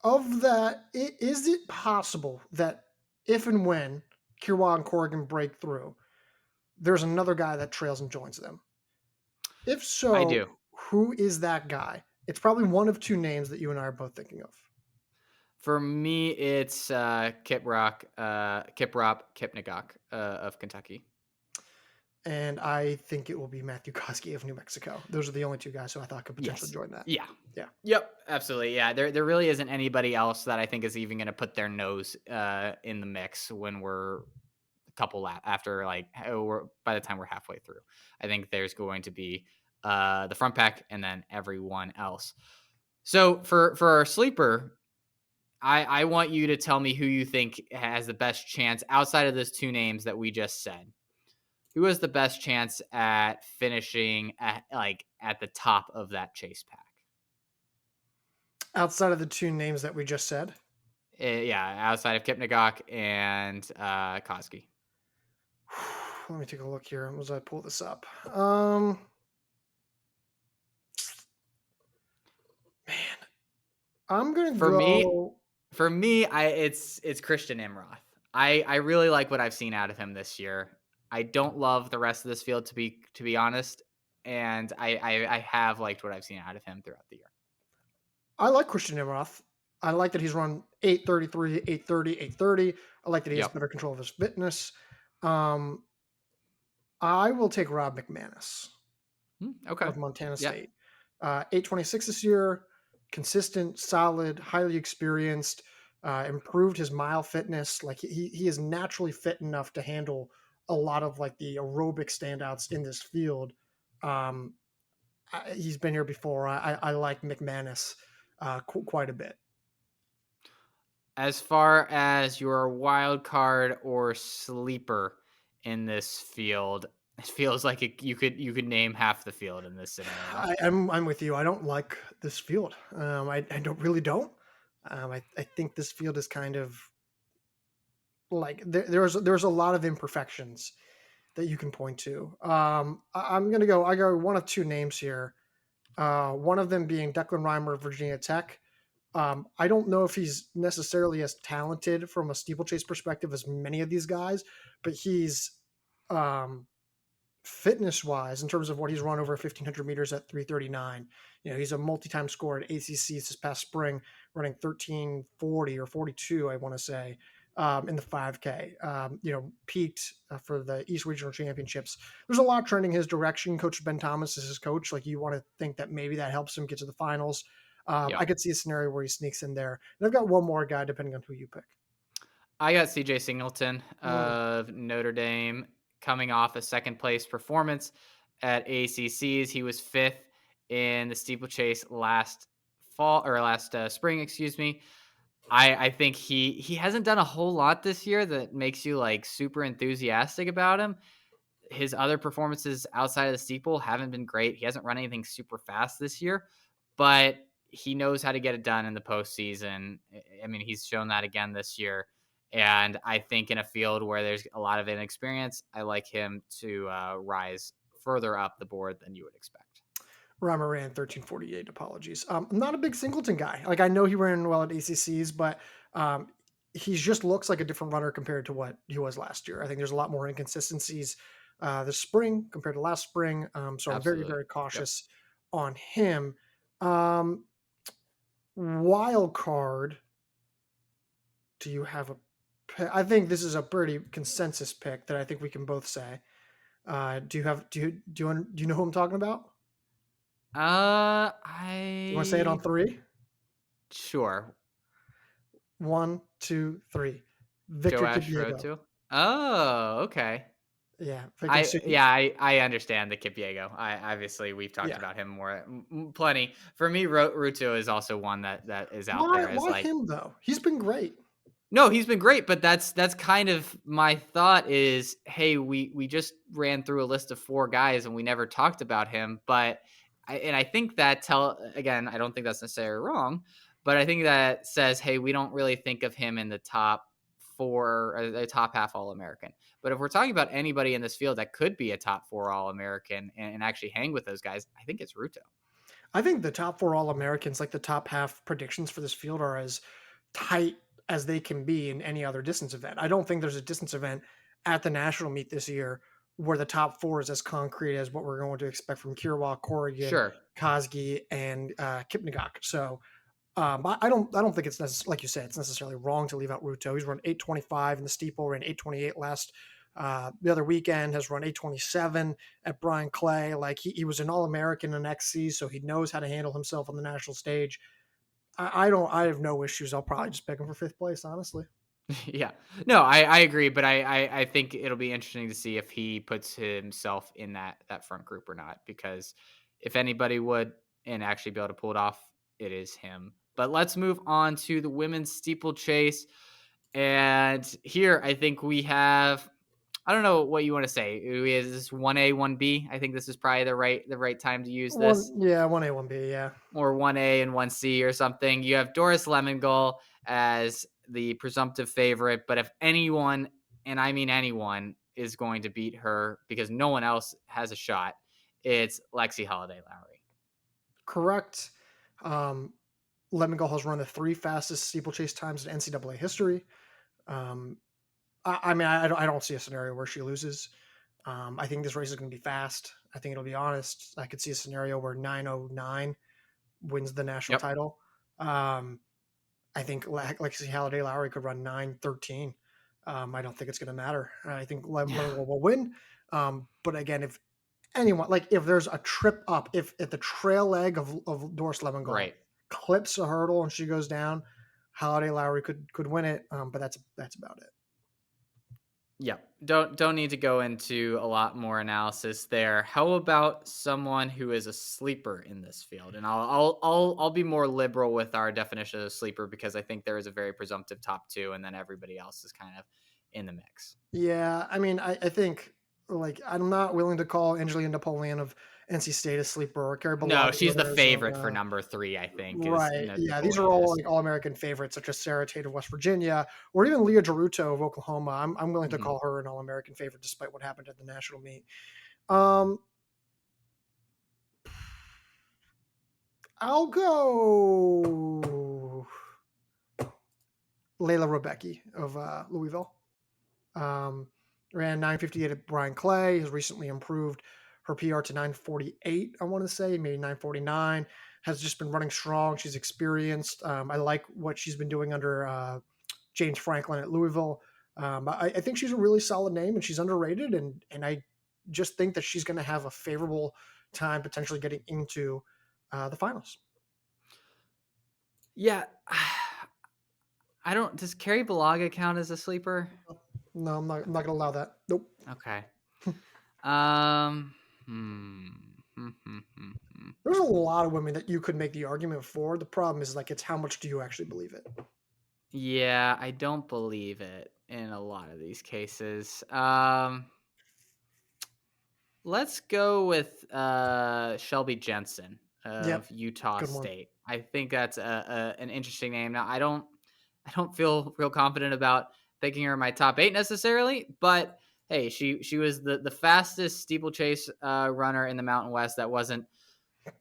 of that, is it possible that if and when Kirwa and Corrigan break through, there's another guy that trails and joins them? If
I
so,
do.
who is that guy? It's probably one of two names that you and I are both thinking of.
For me, it's Kiprop Kipnigok of Kentucky.
And I think it will be Matthew Koski of New Mexico. Those are the only two guys who I thought could potentially
Yes.
join that.
Yeah.
Yeah.
Yep. Absolutely. Yeah. There really isn't anybody else that I think is even going to put their nose in the mix when we're a couple after by the time we're halfway through. I think there's going to be the front pack and then everyone else. So for our sleeper, I want you to tell me who you think has the best chance outside of those two names that we just said. Who has the best chance at finishing at the top of that chase pack?
Outside of the two names that we just said,
Yeah, outside of Kipnigok and Koski.
let me take a look here as I pull this up. Man, I'm gonna
For me,
go.
it's Christian Imroth. I really like what I've seen out of him this year. I don't love the rest of this field to be honest, and I have liked what I've seen out of him throughout the year.
I like Christian Imroth. I like that he's run 833, 830, 830. I like that he has
Yep.
better control of his fitness. Um, I will take Rob McManus
Okay.
of Montana
Yeah.
State. 826 this year, consistent, solid, highly experienced, improved his mile fitness. Like he is naturally fit enough to handle a lot of like the aerobic standouts in this field. Um, he's been here before. I like McManus quite a bit.
As far as your wild card or sleeper in this field, it feels like you could name half the field in this scenario.
I'm with you. I don't like this field. I don't really don't. I think this field is kind of like there's a lot of imperfections that you can point to. I'm gonna go. I go one of two names here. One of them being Declan Reimer of Virginia Tech. I don't know if he's necessarily as talented from a steeplechase perspective as many of these guys, but he's um, fitness wise in terms of what he's run over 1500 meters at 339. He's a multi-time scorer at ACCs this past spring, running 1340 or 42, I want to say, in the 5K. Peaked for the East Regional Championships. There's a lot trending his direction. Coach Ben Thomas is his coach. Like, you want to think that maybe that helps him get to the finals. I
Yep.
could see a scenario where he sneaks in there. And I've got one more guy, depending on who you pick.
I got CJ Singleton
Mm.
of Notre Dame coming off a second place performance at ACCs. He was fifth in the steeplechase last fall or last spring, excuse me. I think he hasn't done a whole lot this year that makes you like super enthusiastic about him. His other performances outside of the steeple haven't been great. He hasn't run anything super fast this year, but he knows how to get it done in the postseason. I mean, he's shown that again this year. And I think in a field where there's a lot of inexperience, I like him to rise further up the board than you would expect.
Rama ran 1348. Apologies. I'm not a big Singleton guy. Like, I know he ran well at ACCs, but he just looks like a different runner compared to what he was last year. I think there's a lot more inconsistencies this spring compared to last spring. So I'm very,
Absolutely.
very
Yep.
cautious on him. Um, Wild card. Do you have a pick? I think this is a pretty consensus pick that I think we can both say. Do you know who I'm talking about? You want to say it on
I
three?
sure.
One, two, three. Victor
Joash
Kipiego.
Rotu. Oh, okay.
Yeah, Victor. So
I understand the Kipiego. I obviously we've talked
yeah.
about him more plenty. For me, Ruto is also one that is out
Why?
there as
Why
like
him though? He's been great.
no, he's been great, but that's kind of my thought is, hey, we just ran through a list of four guys and we never talked about him, but I think that again, I don't think that's necessarily wrong, but I think that says, hey, we don't really think of him in the top four, or the top half All American. But if we're talking about anybody in this field that could be a top four All American and actually hang with those guys, I think it's Ruto.
I think the top four All Americans, like the top half predictions for this field, are as tight as they can be in any other distance event. I don't think there's a distance event at the national meet this year where the top four is as concrete as what we're going to expect from Kirwa, Corrigan,
Sure.
Kosgei, and Kipnagok. So I don't think it's like you said, it's necessarily wrong to leave out Ruto. He's run 825 in the steeple, ran 828 last the other weekend, has run 827 at Brian Clay. Like, he was an All American in XC, so he knows how to handle himself on the national stage. I have no issues. I'll probably just pick him for fifth place, honestly.
Yeah. No, I agree, but I think it'll be interesting to see if he puts himself in that front group or not, because if anybody would and actually be able to pull it off, it is him. But let's move on to the women's steeplechase. And here I think we have I don't know what you want to say. Is this 1A, 1B? I think this is probably the right time to use this,
One A, one B, yeah.
or 1A and 1C or something. You have Doris Lemongol as the presumptive favorite, but if anyone, and I mean anyone, is going to beat her because no one else has a shot, it's Lexi Holiday Lowry.
Correct. Um, Lemingall has run the three fastest steeplechase times in NCAA history. Um, I mean, I don't see a scenario where she loses. I think this race is going to be fast. I think it'll be honest. I could see a scenario where 909 wins the national
Yep.
title. I think Lexi Holiday Lowry could run 913. I don't think it's going to matter. I think Lemingall will win. But again, if anyone, like, if there's a trip up, if the trail leg of Doris Lemingall
Right.
clips a hurdle and she goes down, Holiday Lowry could win it. But that's about it.
Yeah, don't need to go into a lot more analysis there. How about someone who is a sleeper in this field? And I'll be more liberal with our definition of a sleeper because I think there is a very presumptive top two, and then everybody else is kind of in the mix.
Yeah, I mean, I think, like, I'm not willing to call Angelina Napoleon of NC State a sleeper, or Carrie
No,
Bellagio
she's
of
the favorite for
Arizona.
number three. I think is
Right. Yeah, these are
Napoleon
all
is.
like All American favorites, such as Sarah Tate of West Virginia, or even Leah Geruto of Oklahoma. I'm willing to
Mhm.
call her an All American favorite, despite what happened at the national meet. Um, I'll go. Layla Rebecki of Louisville. Um, Ran 9:58 at Brian Clay. Has recently improved her PR to 9:48. I want to say maybe 9:49. Has just been running strong. She's experienced. I like what she's been doing under James Franklin at Louisville. I think she's a really solid name, and she's underrated. And I just think that she's going to have a favorable time potentially getting into the finals.
Yeah. I don't. Does Carrie Balaga count as a sleeper?
No, I'm not going to allow that. Nope.
Okay. Um. Hmm. Hmm, hmm, hmm, hmm.
There's a lot of women that you could make the argument for. The problem is like it's how much do you actually believe it?
Yeah, I don't believe it in a lot of these cases. Let's go with Shelby Jensen
Yep,
of Utah
good one.
State. I think that's an interesting name. Now, I don't feel real confident about picking her in my top 8 necessarily, but hey, she was the fastest steeplechase runner in the Mountain West that wasn't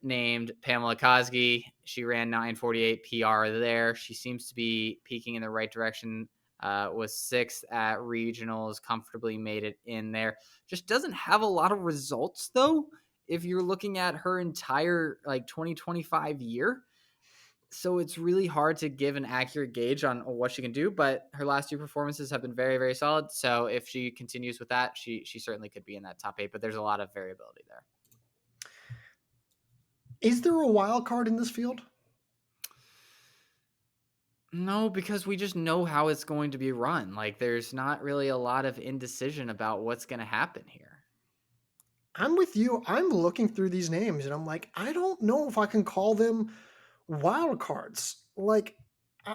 named Pamela Kosgei. She ran 9:48 PR there. She seems to be peaking in the right direction. Was 6th at regionals, comfortably made it in there. Just doesn't have a lot of results though. If you're looking at her entire like 2025 year, so it's really hard to give an accurate gauge on what she can do. But her last 2 performances have been very, very solid. So if she continues with that, she certainly could be in that top 8. But there's a lot of variability there.
Is there a wild card in this field?
No, because we just know how it's going to be run. Like, there's not really a lot of indecision about what's going to happen here.
I'm with you. I'm looking through these names and I'm like, I don't know if I can call them wild cards. Like,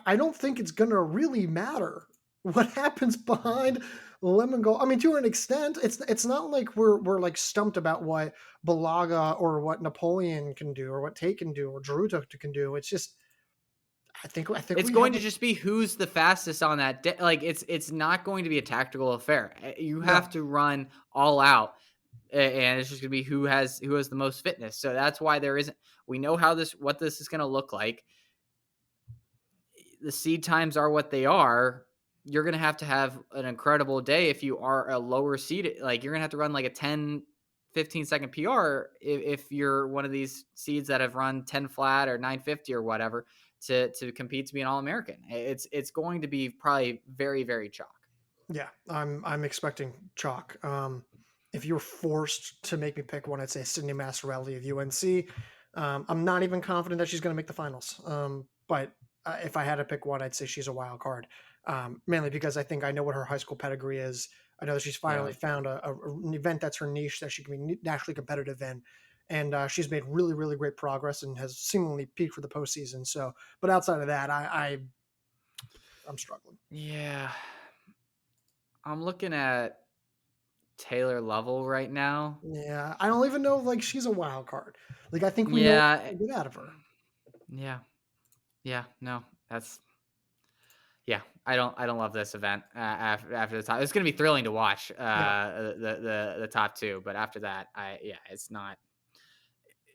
I don't think it's gonna really matter what happens behind Lemon Gold. I mean, to an extent, it's not like we're like stumped about what Balaga or what Napoleon can do or what Tate can do or Gerudo can do. It's just I think
It's
we
going
have
to just be who's the fastest on that day. Like, it's not going to be a tactical affair. You
no.
have to run all out, and it's just going to be who has the most fitness. So that's why there isn't. We know what this is going to look like. The seed times are what they are. You're going to have an incredible day if you are a lower seed. Like, you're going to have to run like a 10-15 second PR if you're one of these seeds that have run 10 flat or 950 or whatever to compete to be an All-American. It's going to be probably very, very chalk.
Yeah, I'm expecting chalk. If you're forced to make me pick one, I'd say Sydney Massarelli of UNC. I'm not even confident that she's going to make the finals. But if I had to pick one, I'd say she's a wild card. Mainly because I think I know what her high school pedigree is. I know that she's
Yeah.
finally found an event that's her niche that she can be nationally competitive in. And she's made really, really great progress and has seemingly peaked for the postseason. So, but outside of that, I'm struggling.
Yeah. I'm looking at Taylor Lovell right now.
Yeah, I don't even know if, like, she's a wild card. Like, I think we know what
Yeah.
to get out of her.
Yeah. Yeah. No, that's yeah, I don't love this event after the top. It's gonna be thrilling to watch
Yeah,
the top 2, but after that, it's not.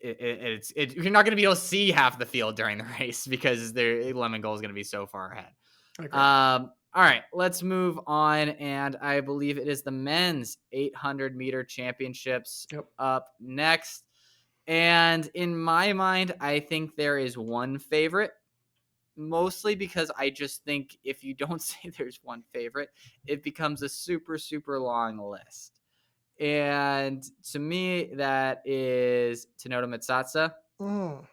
You're not gonna be able to see half the field during the race because their lemon goal is gonna be so far ahead.
I agree.
All right, let's move on, and I believe it is the men's 800-meter championships
Yep.
up next. And in my mind, I think there is one favorite. Mostly because I just think if you don't say there's one favorite, it becomes a super, super long list. And to me, that is Tanoda Mitsatsa.
Mm.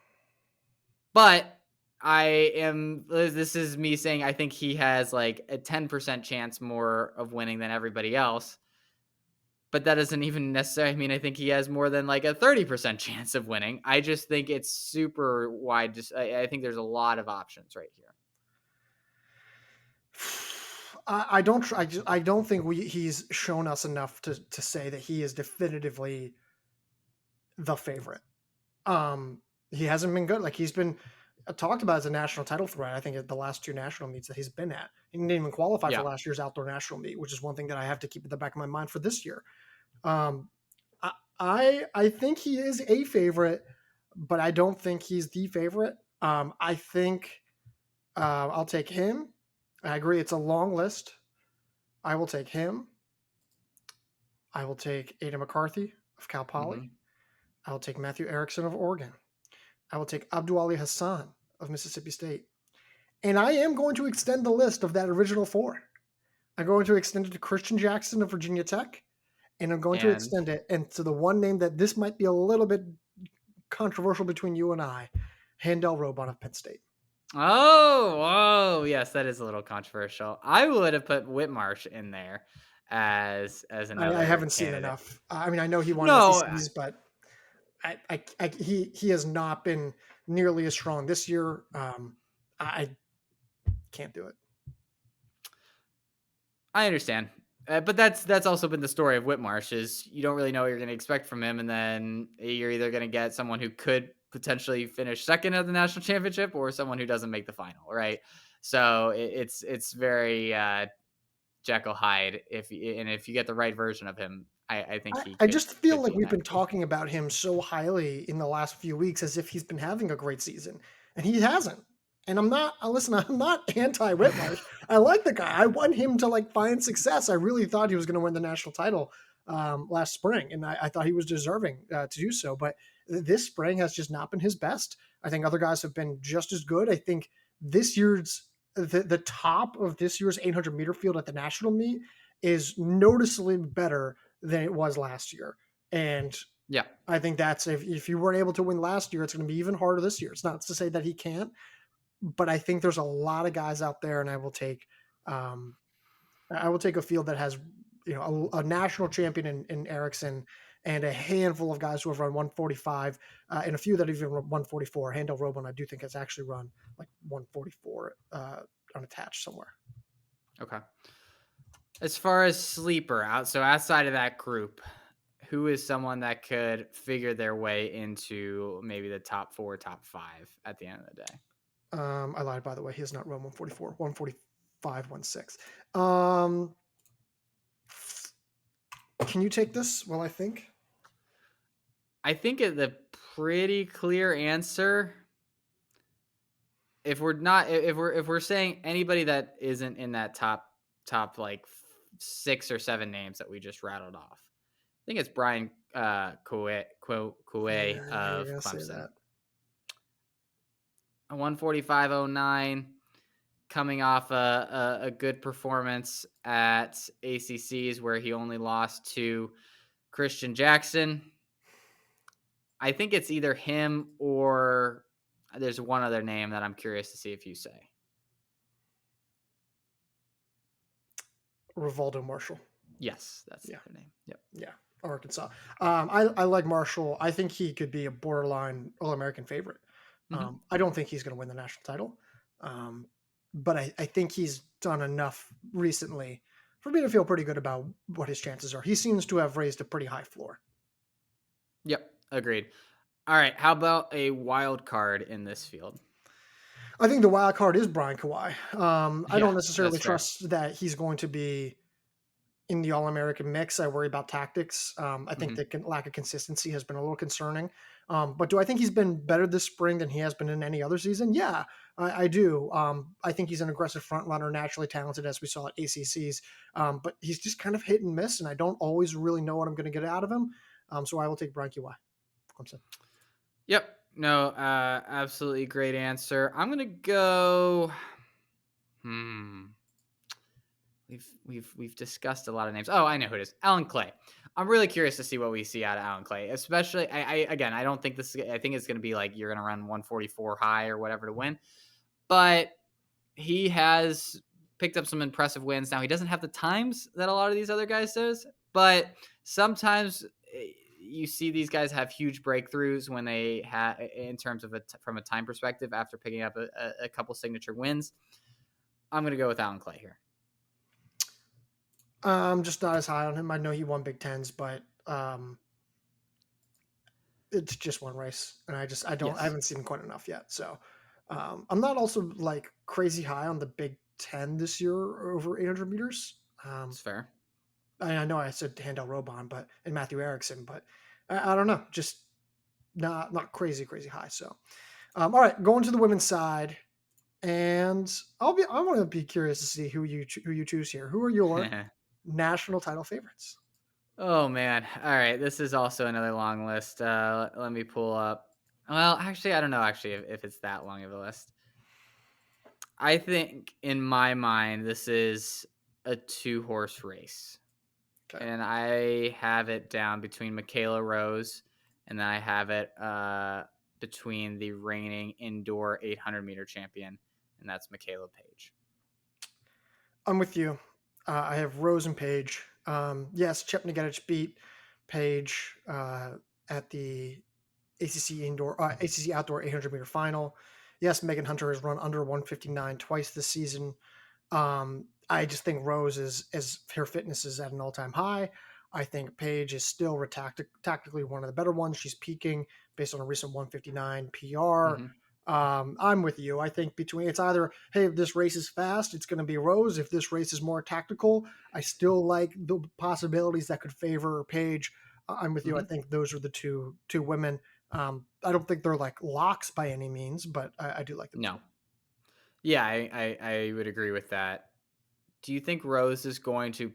But this is me saying I think he has like a 10% chance more of winning than everybody else. But that doesn't even necessarily mean I think he has more than like a 30% chance of winning. I just think it's super wide. I think there's a lot of options right here.
I don't think he's shown us enough to say that he is definitively the favorite. He hasn't been good. Like, he's been talked about as a national title threat. I think at the last 2 national meets that he's been at, he didn't even qualify for
Yeah.
last year's outdoor national meet, which is one thing that I have to keep at the back of my mind for this year. Um, I think he is a favorite, but I don't think he's the favorite. I think I'll take him. I agree. It's a long list. I will take him. I will take Ada McCarthy of Cal Poly.
Hmm.
I will take Matthew Erickson of Oregon. I will take Abdul Ali Hassan of Mississippi State. And I am going to extend the list of that original four. I'm going to extend it to Christian Jackson of Virginia Tech, and I'm going to
And
extend it and to the one name that this might be a little bit controversial between you and I, Handel Robon of Penn State.
oh, yes, that is a little controversial. I would have put Whitmarsh in there as
I
another
haven't seen
candidate.
enough. I mean, I know he won
No,
SECs, but he has not been nearly as strong this year. I can't do it.
I understand. But that's also been the story of Whitmarsh is you don't really know what you're going to expect from him, and then you're either going to get someone who could potentially finish second at the national championship or someone who doesn't make the final, right? So it's very Jekyll Hyde. If you get the right version of him, I think he
I just feel
could
like
be in
we've
that
been
group.
talking about him so highly in the last few weeks as if he's been having a great season, and he hasn't. And I'm not. Listen, I'm not anti Whitmarsh. I like the guy. I want him to like find success. I really thought he was going to win the national title last spring, and I thought he was deserving to do so. But this spring has just not been his best. I think other guys have been just as good. I think this year's the top of this year's 800-meter field at the national meet is noticeably better than it was last year. And
Yeah.
I think that's if you weren't able to win last year, it's going to be even harder this year. It's not to say that he can't, but I think there's a lot of guys out there, and um, I will take a field that has a national champion in Erickson and a handful of guys who have run 145 and a few that have even run 144. Handel Robin, I do think, has actually run like 144 unattached somewhere.
Okay. As far as sleeper so outside of that group, who is someone that could figure their way into maybe the top 4, top 5 at the end of the day?
I lied, by the way. He has not run 144, 145, 16. Can you take this while I think?
I think the pretty clear answer. If we're saying anybody that isn't in that top like 6 or 7 names that we just rattled off, I think it's Brian Coué
Yeah, you're
of
gonna say
Clemson.
that.
145.09, coming off a good performance at ACCs where he only lost to Christian Jackson. I think it's either him or there's one other name that I'm curious to see if you say.
Rivaldo Marshall.
Yes, that's the
Yeah,
other name. Yep.
yeah, Arkansas. I like Marshall. I think he could be a borderline All-American favorite.
Mm-hmm.
I don't think he's going to win the national title, but I think he's done enough recently for me to feel pretty good about what his chances are. He seems to have raised a pretty high floor.
Yep. Agreed. All right. How about a wild card in this field?
I think the wild card is Brian Kawhi. I
Yeah,
don't necessarily
that's fair.
trust that he's going to be in the All-American mix. I worry about tactics. I think
Mm-hmm.
the lack of consistency has been a little concerning. But do I think he's been better this spring than he has been in any other season? Yeah, I do. I think he's an aggressive front runner, naturally talented, as we saw at ACCs. But he's just kind of hit and miss, and I don't always really know what I'm going to get out of him. So I will take Brian Kawhi. Clemson.
Yep. No, absolutely great answer. I'm gonna go. Hmm. We've discussed a lot of names. Oh, I know who it is. Alan Clay. I'm really curious to see what we see out of Alan Clay. Especially, again, I don't think this. I think it's going to be like you're going to run 144 high or whatever to win. But he has picked up some impressive wins. Now he doesn't have the times that a lot of these other guys does, but sometimes you see these guys have huge breakthroughs when they have in terms of from a time perspective after picking up a couple signature wins. I'm going to go with Alan Clay here.
I'm just not as high on him. I know he won Big Tens, but it's just one race, and I
Yes,
haven't seen quite enough yet. So I'm not also like crazy high on the Big Ten this year over 800 meters.
it's fair.
I know I said Handel Robon, but and Matthew Erickson, but I don't know, just not crazy high. So all right, going to the women's side, And I want to be curious to see who you choose here. Who are your national title favorites?
Oh man. All right. This is also another long list. Let me pull up. Well, actually, I don't know actually if it's that long of a list. I think in my mind, this is a two-horse race.
Okay.
And I have it down between Michaela Rose and then I have it between the reigning indoor 800-meter champion, and that's Michaela Page.
I'm with you. I have Rose and Page. Yes, Chepngetich beat Page at the ACC outdoor 800-meter final. Yes, Megan Hunter has run under 159 twice this season. I just think Rose is her fitness is at an all-time high. I think Paige is still tactically one of the better ones. She's peaking based on a recent 159 PR.
Hmm.
I'm with you. I think between it's either, hey, if this race is fast, it's going to be Rose. If this race is more tactical, I still like the possibilities that could favor Paige. I'm with you. I
Hmm.
think those are the two women. I don't think they're like locks by any means, but I do like them too.
No. Yeah, I would agree with that. Do you think Rose is going to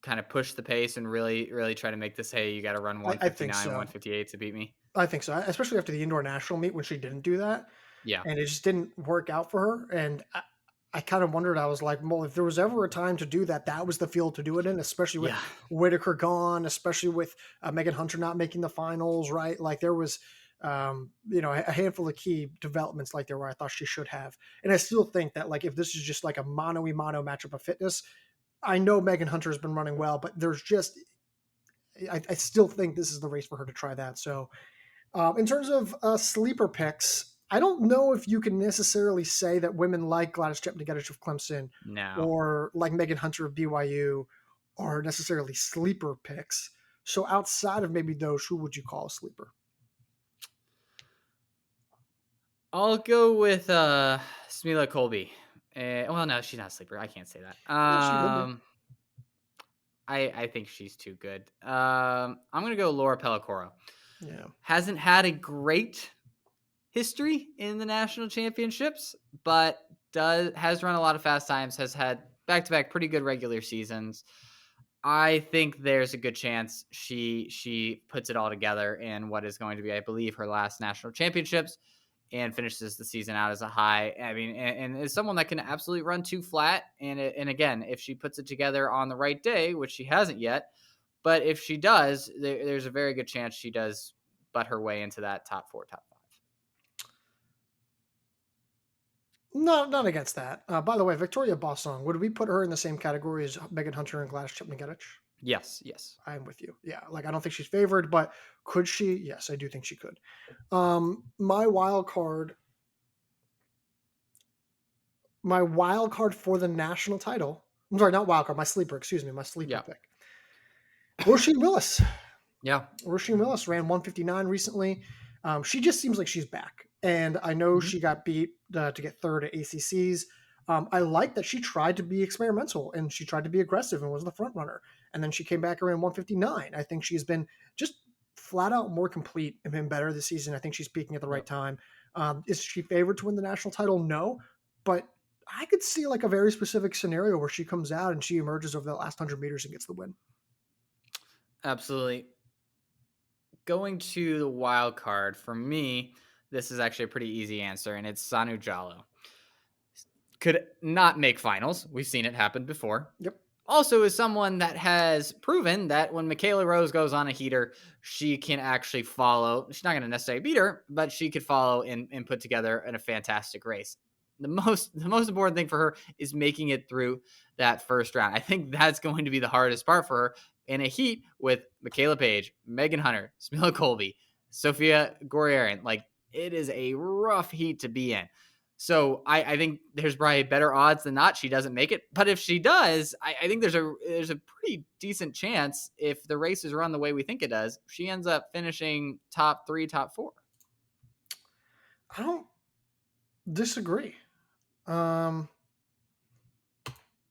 kind of push the pace and really try to make this, hey, you got to run
I think
159,
so.
158 to beat me?
I think so, especially after the indoor national meet when she didn't do that,
Yeah.
and it just didn't work out for her. And I kind of wondered. I was like, well, if there was ever a time to do that, that was the field to do it in, especially with
Yeah.
Whitaker gone, especially with Megan Hunter not making the finals, right? Like there was, a handful of key developments like there where I thought she should have. And I still think that like if this is just like a mono matchup of fitness, I know Megan Hunter has been running well, but there's just I still think this is the race for her to try that. So in terms of sleeper picks, I don't know if you can necessarily say that women like Gladys Chepngetich of Clemson
No.
or like Megan Hunter of BYU are necessarily sleeper picks. So outside of maybe those, who would you call a sleeper?
I'll go with Smila Colby. Well, no, she's not a sleeper. I can't say that.
Yeah, she could be.
I think she's too good. I'm gonna go Laura Pellicoro.
Yeah.
Hasn't had a great history in the national championships, but has run a lot of fast times. Has had back to back pretty good regular seasons. I think there's a good chance she puts it all together in what is going to be, I believe, her last national championships and finishes the season out as a high. I mean, and is someone that can absolutely run too flat. And again, if she puts it together on the right day, which she hasn't yet, but if she does, there's a very good chance she does butt her way into that top four, top five.
No, not against that. By the way, Victoria Bossong, would we put her in the same category as Megan Hunter and Gladys Chepngetich?
Yes, yes.
I'm with you. Yeah, like I don't think she's favored, but could she? Yes, I do think she could. My wild card, my wild card for the national title. I'm sorry, not wild card. My sleeper. Excuse me, my sleeper
Yeah.
pick. Roisin Willis.
Yeah.
Roisin Willis ran 159 recently. She just seems like she's back, and I know
Hmm.
she got beat to get third at ACCs. I like that she tried to be experimental and she tried to be aggressive and was the front runner. And then she came back around 159. I think she's been just flat out more complete and been better this season. I think she's peaking at the right
Yep.
time. Is she favored to win the national title? No, but I could see like a very specific scenario where she comes out and she emerges over the last 100 meters and gets the win.
Absolutely. Going to the wild card for me, this is actually a pretty easy answer, and it's Sanu Jallo. Could not make finals. We've seen it happen before.
Yep.
Also, is someone that has proven that when Michaela Rose goes on a heater, she can actually follow. She's not going to necessarily beat her, but she could follow and put together in a fantastic race. The most important thing for her is making it through that first round. I think that's going to be the hardest part for her in a heat with Michaela Page, Megan Hunter, Smilla Colby, Sophia Goriarin. Like it is a rough heat to be in. So I think there's probably better odds than not she doesn't make it. But if she does, I think there's a pretty decent chance if the races run the way we think it does, she ends up finishing top three, top four.
I don't disagree. Um,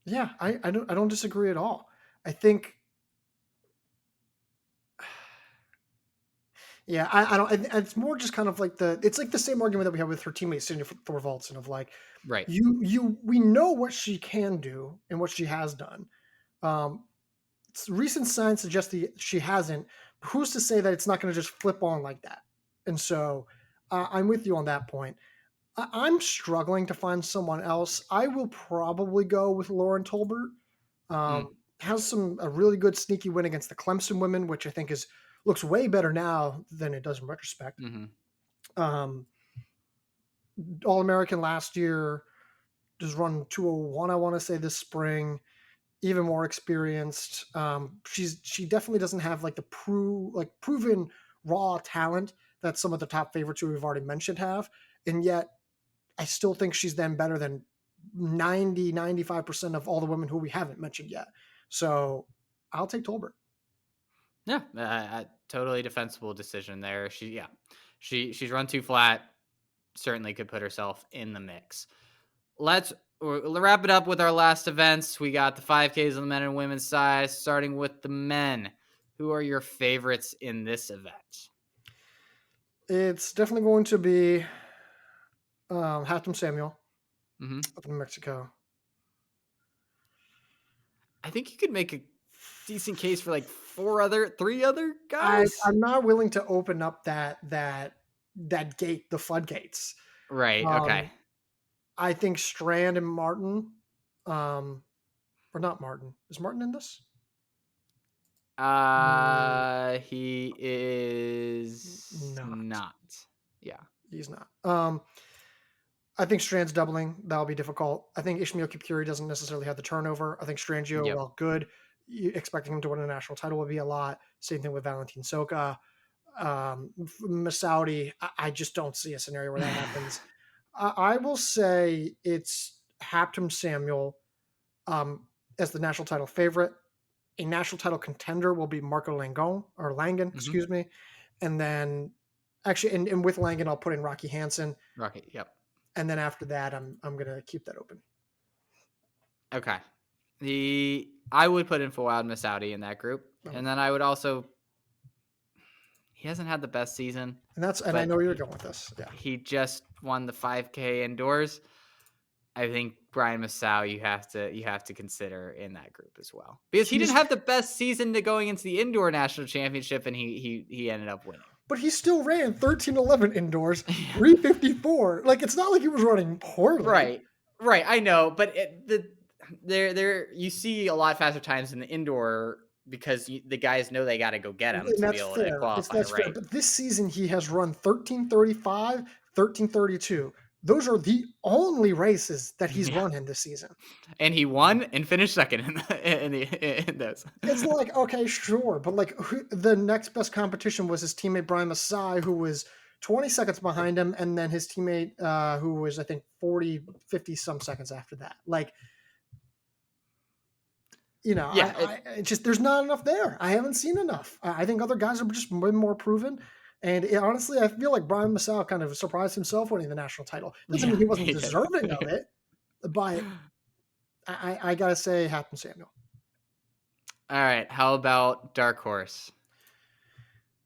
yeah, I don't disagree at all. I think Yeah, I don't. It's more just kind of like it's like the same argument that we had with her teammate Cindy Thorvaldsen of like,
Right.
we know what she can do and what she has done. Um, Recent signs suggest she hasn't. Who's to say that it's not going to just flip on like that? And so I'm with you on that point. I'm struggling to find someone else. I will probably go with Lauren Tolbert.
Mm,
Has a really good sneaky win against the Clemson women, which I think is looks way better now than it does in retrospect.
hmm
Um, All American last year, just run 201. I want to say this spring, even more experienced. She definitely doesn't have like the proven raw talent that some of the top favorites who we've already mentioned have, and yet I still think she's then better than 95% of all the women who we haven't mentioned yet. So I'll take Tolbert.
Yeah, totally defensible decision there. She's run too flat. Certainly could put herself in the mix. We'll wrap it up with our last events. We got the 5Ks on the men and women's side, starting with the men. Who are your favorites in this event?
It's definitely going to be Hatem Samuel
hmm
up in Mexico.
I think you could make a decent case for like three other
I
guys.
I'm not willing to open up that gate, the floodgates.
Right. Okay.
Um, I think Strand and Martin, um, or not Martin. Is Martin in this? No,
He is
not.
not. Yeah.
He's not. I think Strand's doubling. That'll be difficult. I think Ishmael Kipkuri doesn't necessarily have the turnover. I think Strangio,
Yep.
while good, expecting him to win a national title would be a lot. Same thing with Valentin Soka. Masaudi, I just don't see a scenario where that happens. I will say it's Haptem Samuel as the national title favorite. A national title contender will be Marco Langen,
hmm
excuse me. And then actually, and with Langen, I'll put in Rocky Hansen.
Rocket. Yep.
And then after that, I'm gonna keep that open.
Okay. I would put in Fawad Masaudi in that group, and then I would also. He hasn't had the best season,
And I
but
know you're going with this. Yeah.
he just won the 5K indoors. I think Brian Masau you have to consider in that group as well, because he didn't
He's
have the best season to going into the indoor national championship, and he ended up winning.
but he still ran 13:11 indoors,
Yeah.
3:54. Like it's not like he was running poorly.
Right, right. I know, but there you see a lot faster times in the indoor because the guys know they got to go get him
And
to be
that's
able to
fair.
qualify.
That's fair.
Right,
But this season he has run 13:35, 13:32. Those are the only races that he's
yeah,
run in this season.
and he won and finished second in those.
It's like, okay, sure, but like the next best competition was his teammate Brian Masai, who was 20 seconds behind him, and then his teammate who was I think 40, 50 some seconds after that. Like,
Yeah,
I just there's not enough there. I haven't seen enough. I think other guys are just way more proven. And honestly, I feel like Brian Masai kind of surprised himself winning the national title. Doesn't mean
yeah,
he wasn't
he did.
deserving of it, but I gotta say, Happen Samuel
All right, how about Dark Horse?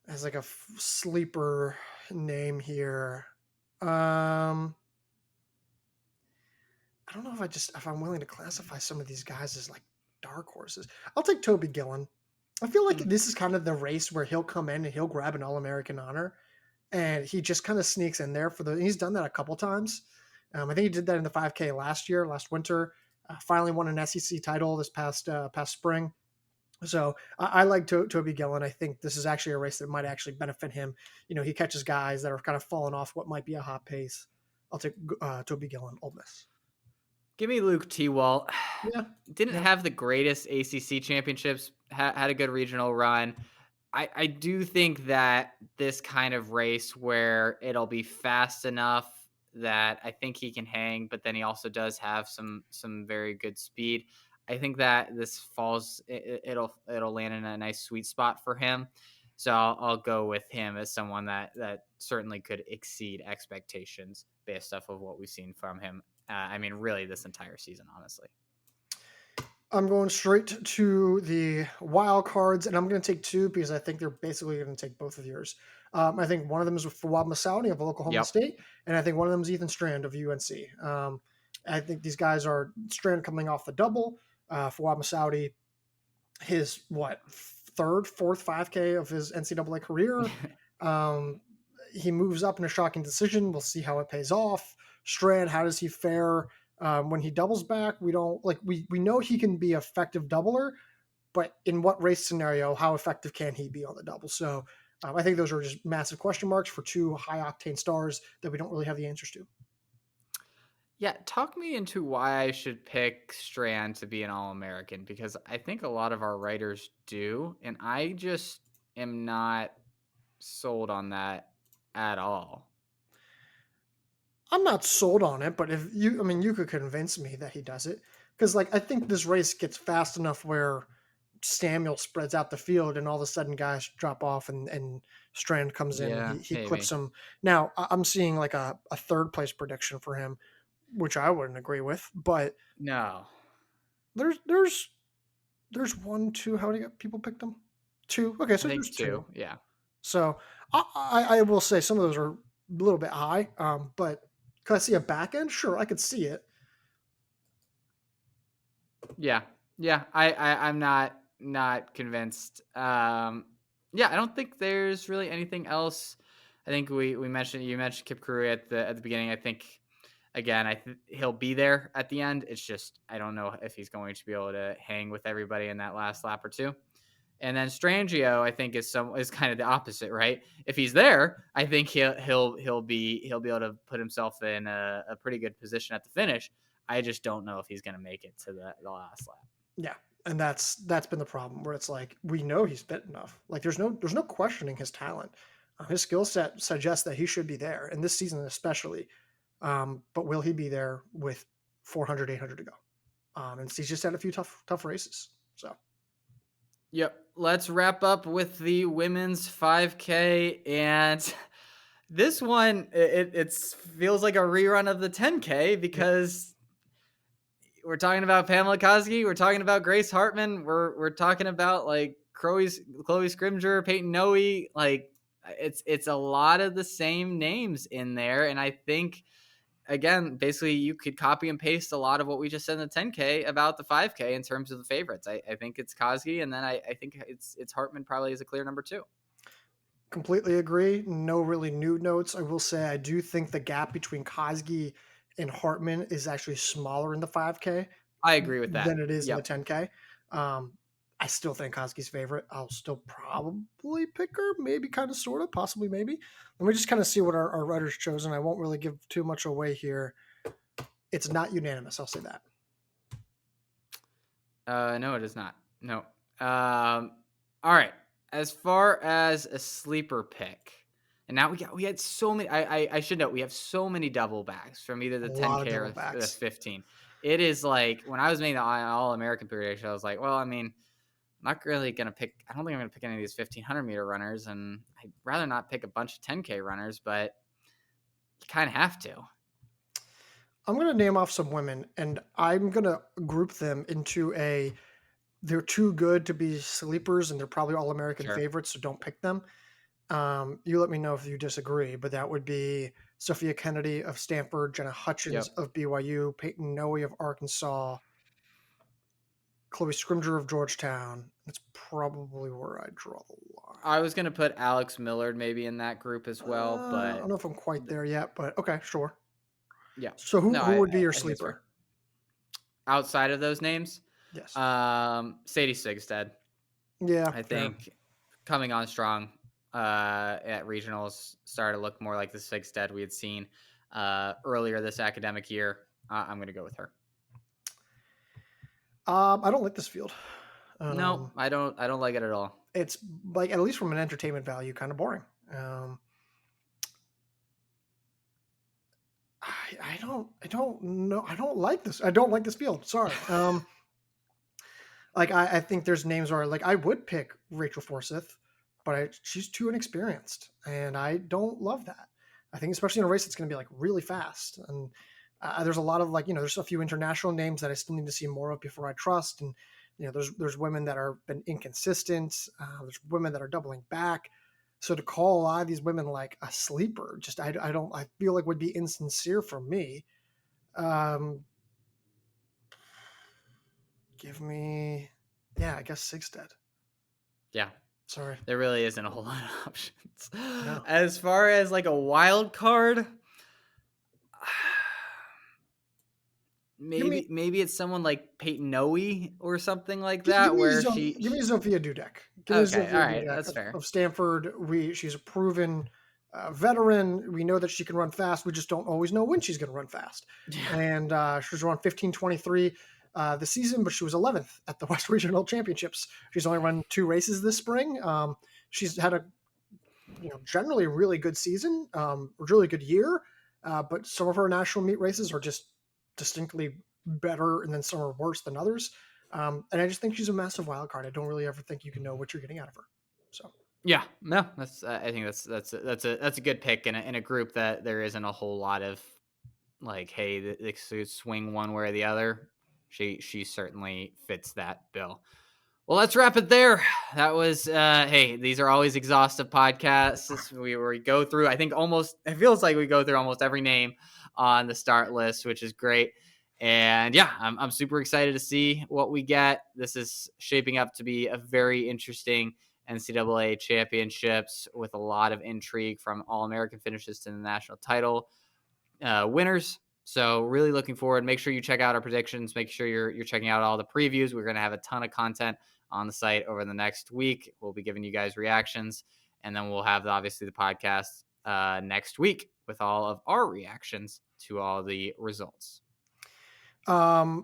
as like a sleeper name here. Um, I don't know if I'm willing to classify some of these guys as like dark horses. I'll take Toby Gillen. I feel like
Mm,
this is kind of the race where he'll come in and he'll grab an All American honor, and he just kind of sneaks in there for the. He's done that a couple times. I think he did that in the 5K last winter. Finally won an SEC title this past spring. So I like Toby Gillen. I think this is actually a race that might actually benefit him. He catches guys that are kind of falling off what might be a hot pace. I'll take Toby Gillen, Ole Miss.
Give me Luke T. Walt.
Yeah,
Didn't
yeah.
have the greatest ACC championships. Had a good regional run. I do think that this kind of race where it'll be fast enough that I think he can hang, but then he also does have some very good speed. I think that this falls it'll land in a nice sweet spot for him. So I'll go with him as someone that certainly could exceed expectations based off of what we've seen from him. I mean, really, this entire season, honestly.
I'm going straight to the wild cards, and I'm going to take two because I think they're basically going to take both of yours. I think one of them is Fawad Masaudi of Oklahoma
Yep.
State, and I think one of them is Ethan Strand of UNC. I think these guys are Strand coming off the double. Fawad Masaudi, his third, fourth 5K of his NCAA career. Um, he moves up in a shocking decision. We'll see how it pays off. Strand, how does he fare when he doubles back? We don't like we know he can be effective doubler, but in what race scenario, how effective can he be on the double? So I think those are just massive question marks for two high octane stars that we don't really have the answers to.
Yeah, talk me into why I should pick Strand to be an All American because I think a lot of our writers do, and I just am not sold on that at all.
I'm not sold on it, but if you, I mean, you could convince me that he does it because, like, I think this race gets fast enough where Samuel spreads out the field and all of a sudden guys drop off and Strand comes in and
Yeah,
he clips
maybe.
him. Now, I'm seeing like a third place prediction for him, which I wouldn't agree with, but
No,
there's, there's, there's one, two, how many people picked him? Two. Okay.
I
So
think
there's
two.
two.
Yeah.
So I will say some of those are a little bit high. But could I see a back end? Sure. I could see it.
Yeah. Yeah. I'm not convinced. Yeah, I don't think there's really anything else. I think we mentioned you mentioned Kip Crew at the beginning. I think again, he'll be there at the end. It's just I don't know if he's going to be able to hang with everybody in that last lap or two. And then Strangio, I think is kind of the opposite, right? If he's there, I think he'll be able to put himself in a pretty good position at the finish. I just don't know if he's going to make it to the last lap.
Yeah. And that's been the problem where it's like we know he's fit enough. Like there's no questioning his talent. His skill set suggests that he should be there, and this season especially. But will he be there with 400, 800 to go? And he's just had a few tough races. So
Yep. Let's wrap up with the women's 5K, and this one it feels like a rerun of the 10K
yep.
because we're talking about Pamela Kosky, we're talking about Grace Hartman, we're talking about like Chloe Scrimger, Peyton Noe, like it's a lot of the same names in there, and I think again, basically you could copy and paste a lot of what we just said in the 10K about the 5K in terms of the favorites. I think it's Kosky, and then I think it's Hartman probably is a clear number two.
Completely agree. No really new notes. I will say I do think the gap between Kosgi and Hartman is actually smaller in the 5K
I agree with
than
that.
it is in the
Yep.
10K. I still think Koski's favorite. I'll still probably pick her, maybe kind of, sort of, possibly, maybe. Let me just kind of see what our writers chosen. I won't really give too much away here. It's not unanimous. I'll say that.
No, it is not. No. All right. As far as a sleeper pick, and now we had so many. I should note we have so many double backs from either
A
the
lot of
10K
double
or the
backs.
15. It is like when I was making the All American prediction, I was like, well, I mean, I'm not really gonna pick. I don't think I'm gonna pick any of these 1500-meter runners, and I'd rather not pick a bunch of 10K runners, but you kind of have to.
I'm going to name off some women, and I'm going to group them into a they're too good to be sleepers, and they're probably all American
Sure.
favorites, so don't pick them. You let me know if you disagree, but that would be Sophia Kennedy of Stanford, Jenna Hutchins
Yep.
of BYU, Peyton Noe of Arkansas, Chloe Scrimger of Georgetown. That's probably where I draw the
I
line.
was gonna put Alex Millard maybe in that group as well,
I don't
but
know if I'm quite there yet, but okay, sure.
yeah,
So
no,
who would be your
I think it's fair.
sleeper?
Outside of those names,
Yes.
Sadie Sigstad,
Yeah,
I
fair.
think coming on strong at regionals started to look more like the Sigstad we had seen earlier this academic year. I'm gonna go with her.
I don't like this field.
No,
Um,
I don't like it at all.
it's like at least from an entertainment value, kind of boring. I don't know. I don't like this. I don't like this field. Sorry. Like I think there's names where like I would pick Rachel Forsyth, but she's too inexperienced, and I don't love that. I think especially in a race that's going to be like really fast, and There's a lot of there's a few international names that I still need to see more of before I trust. And there's women that are been inconsistent. There's women that are doubling back. So to call a lot of these women like a sleeper, just I feel like would be insincere for me. Give me, I guess Sigstead.
Yeah.
Sorry.
There really isn't a whole lot of options.
No.
As far as like a wild card, maybe it's someone like Peyton Noe or something like that,
give me Zofia Dudek. Give me
Okay,
Zofia
all right,
Dudek
that's fair.
of Stanford. She's a proven veteran. We know that she can run fast. We just don't always know when she's going to run fast.
Yeah.
And she was around 15:23 this season, but she was 11th at the West Regional Championships. She's only run 2 races this spring. She's had a generally really good season, really good year, but some of her national meet races are just distinctly better, and then some are worse than others. And I just think she's a massive wild card. I don't really ever think you can know what you're getting out of her. So
yeah, no, that's I think that's a good pick in a group that there isn't a whole lot of like, hey, they could swing one way or the other. She certainly fits that bill. Well, let's wrap it there. That was hey, these are always exhaustive podcasts. We go through, I think it feels like we go through almost every name on the start list, which is great. And yeah, I'm super excited to see what we get. This is shaping up to be a very interesting NCAA championships with a lot of intrigue from All-American finishes to the national title winners. So really looking forward. Make sure you check out our predictions. Make sure you're checking out all the previews. We're going to have a ton of content on the site over the next week. We'll be giving you guys reactions, and then we'll have obviously the podcast next week with all of our reactions to all the results.
Go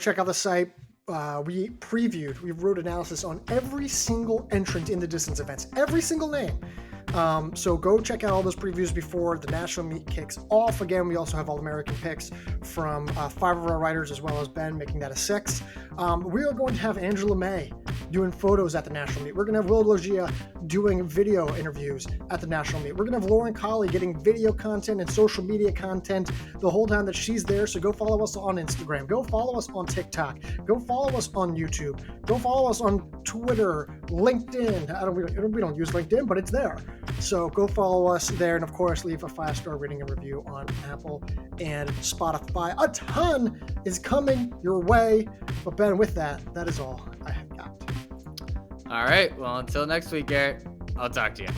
check out the site. We wrote analysis on every single entrant in the distance events, every single name. So go check out all those previews before the national meet kicks off. Again, we also have All-American picks from 5 of our writers, as well as Ben, making that a 6. We are going to have Angela May doing photos at the national meet. We're going to have Will Logia doing video interviews at the national meet. We're going to have Lauren Colley getting video content and social media content the whole time that she's there. So go follow us on Instagram. Go follow us on TikTok. Go follow us on YouTube. Go follow us on Twitter, LinkedIn. We don't use LinkedIn, but it's there. So go follow us there. And of course, leave a 5-star rating and review on Apple and Spotify. A ton is coming your way. But Ben, with that is all I have got.
All right. Well, until next week, Garrett, I'll talk to you.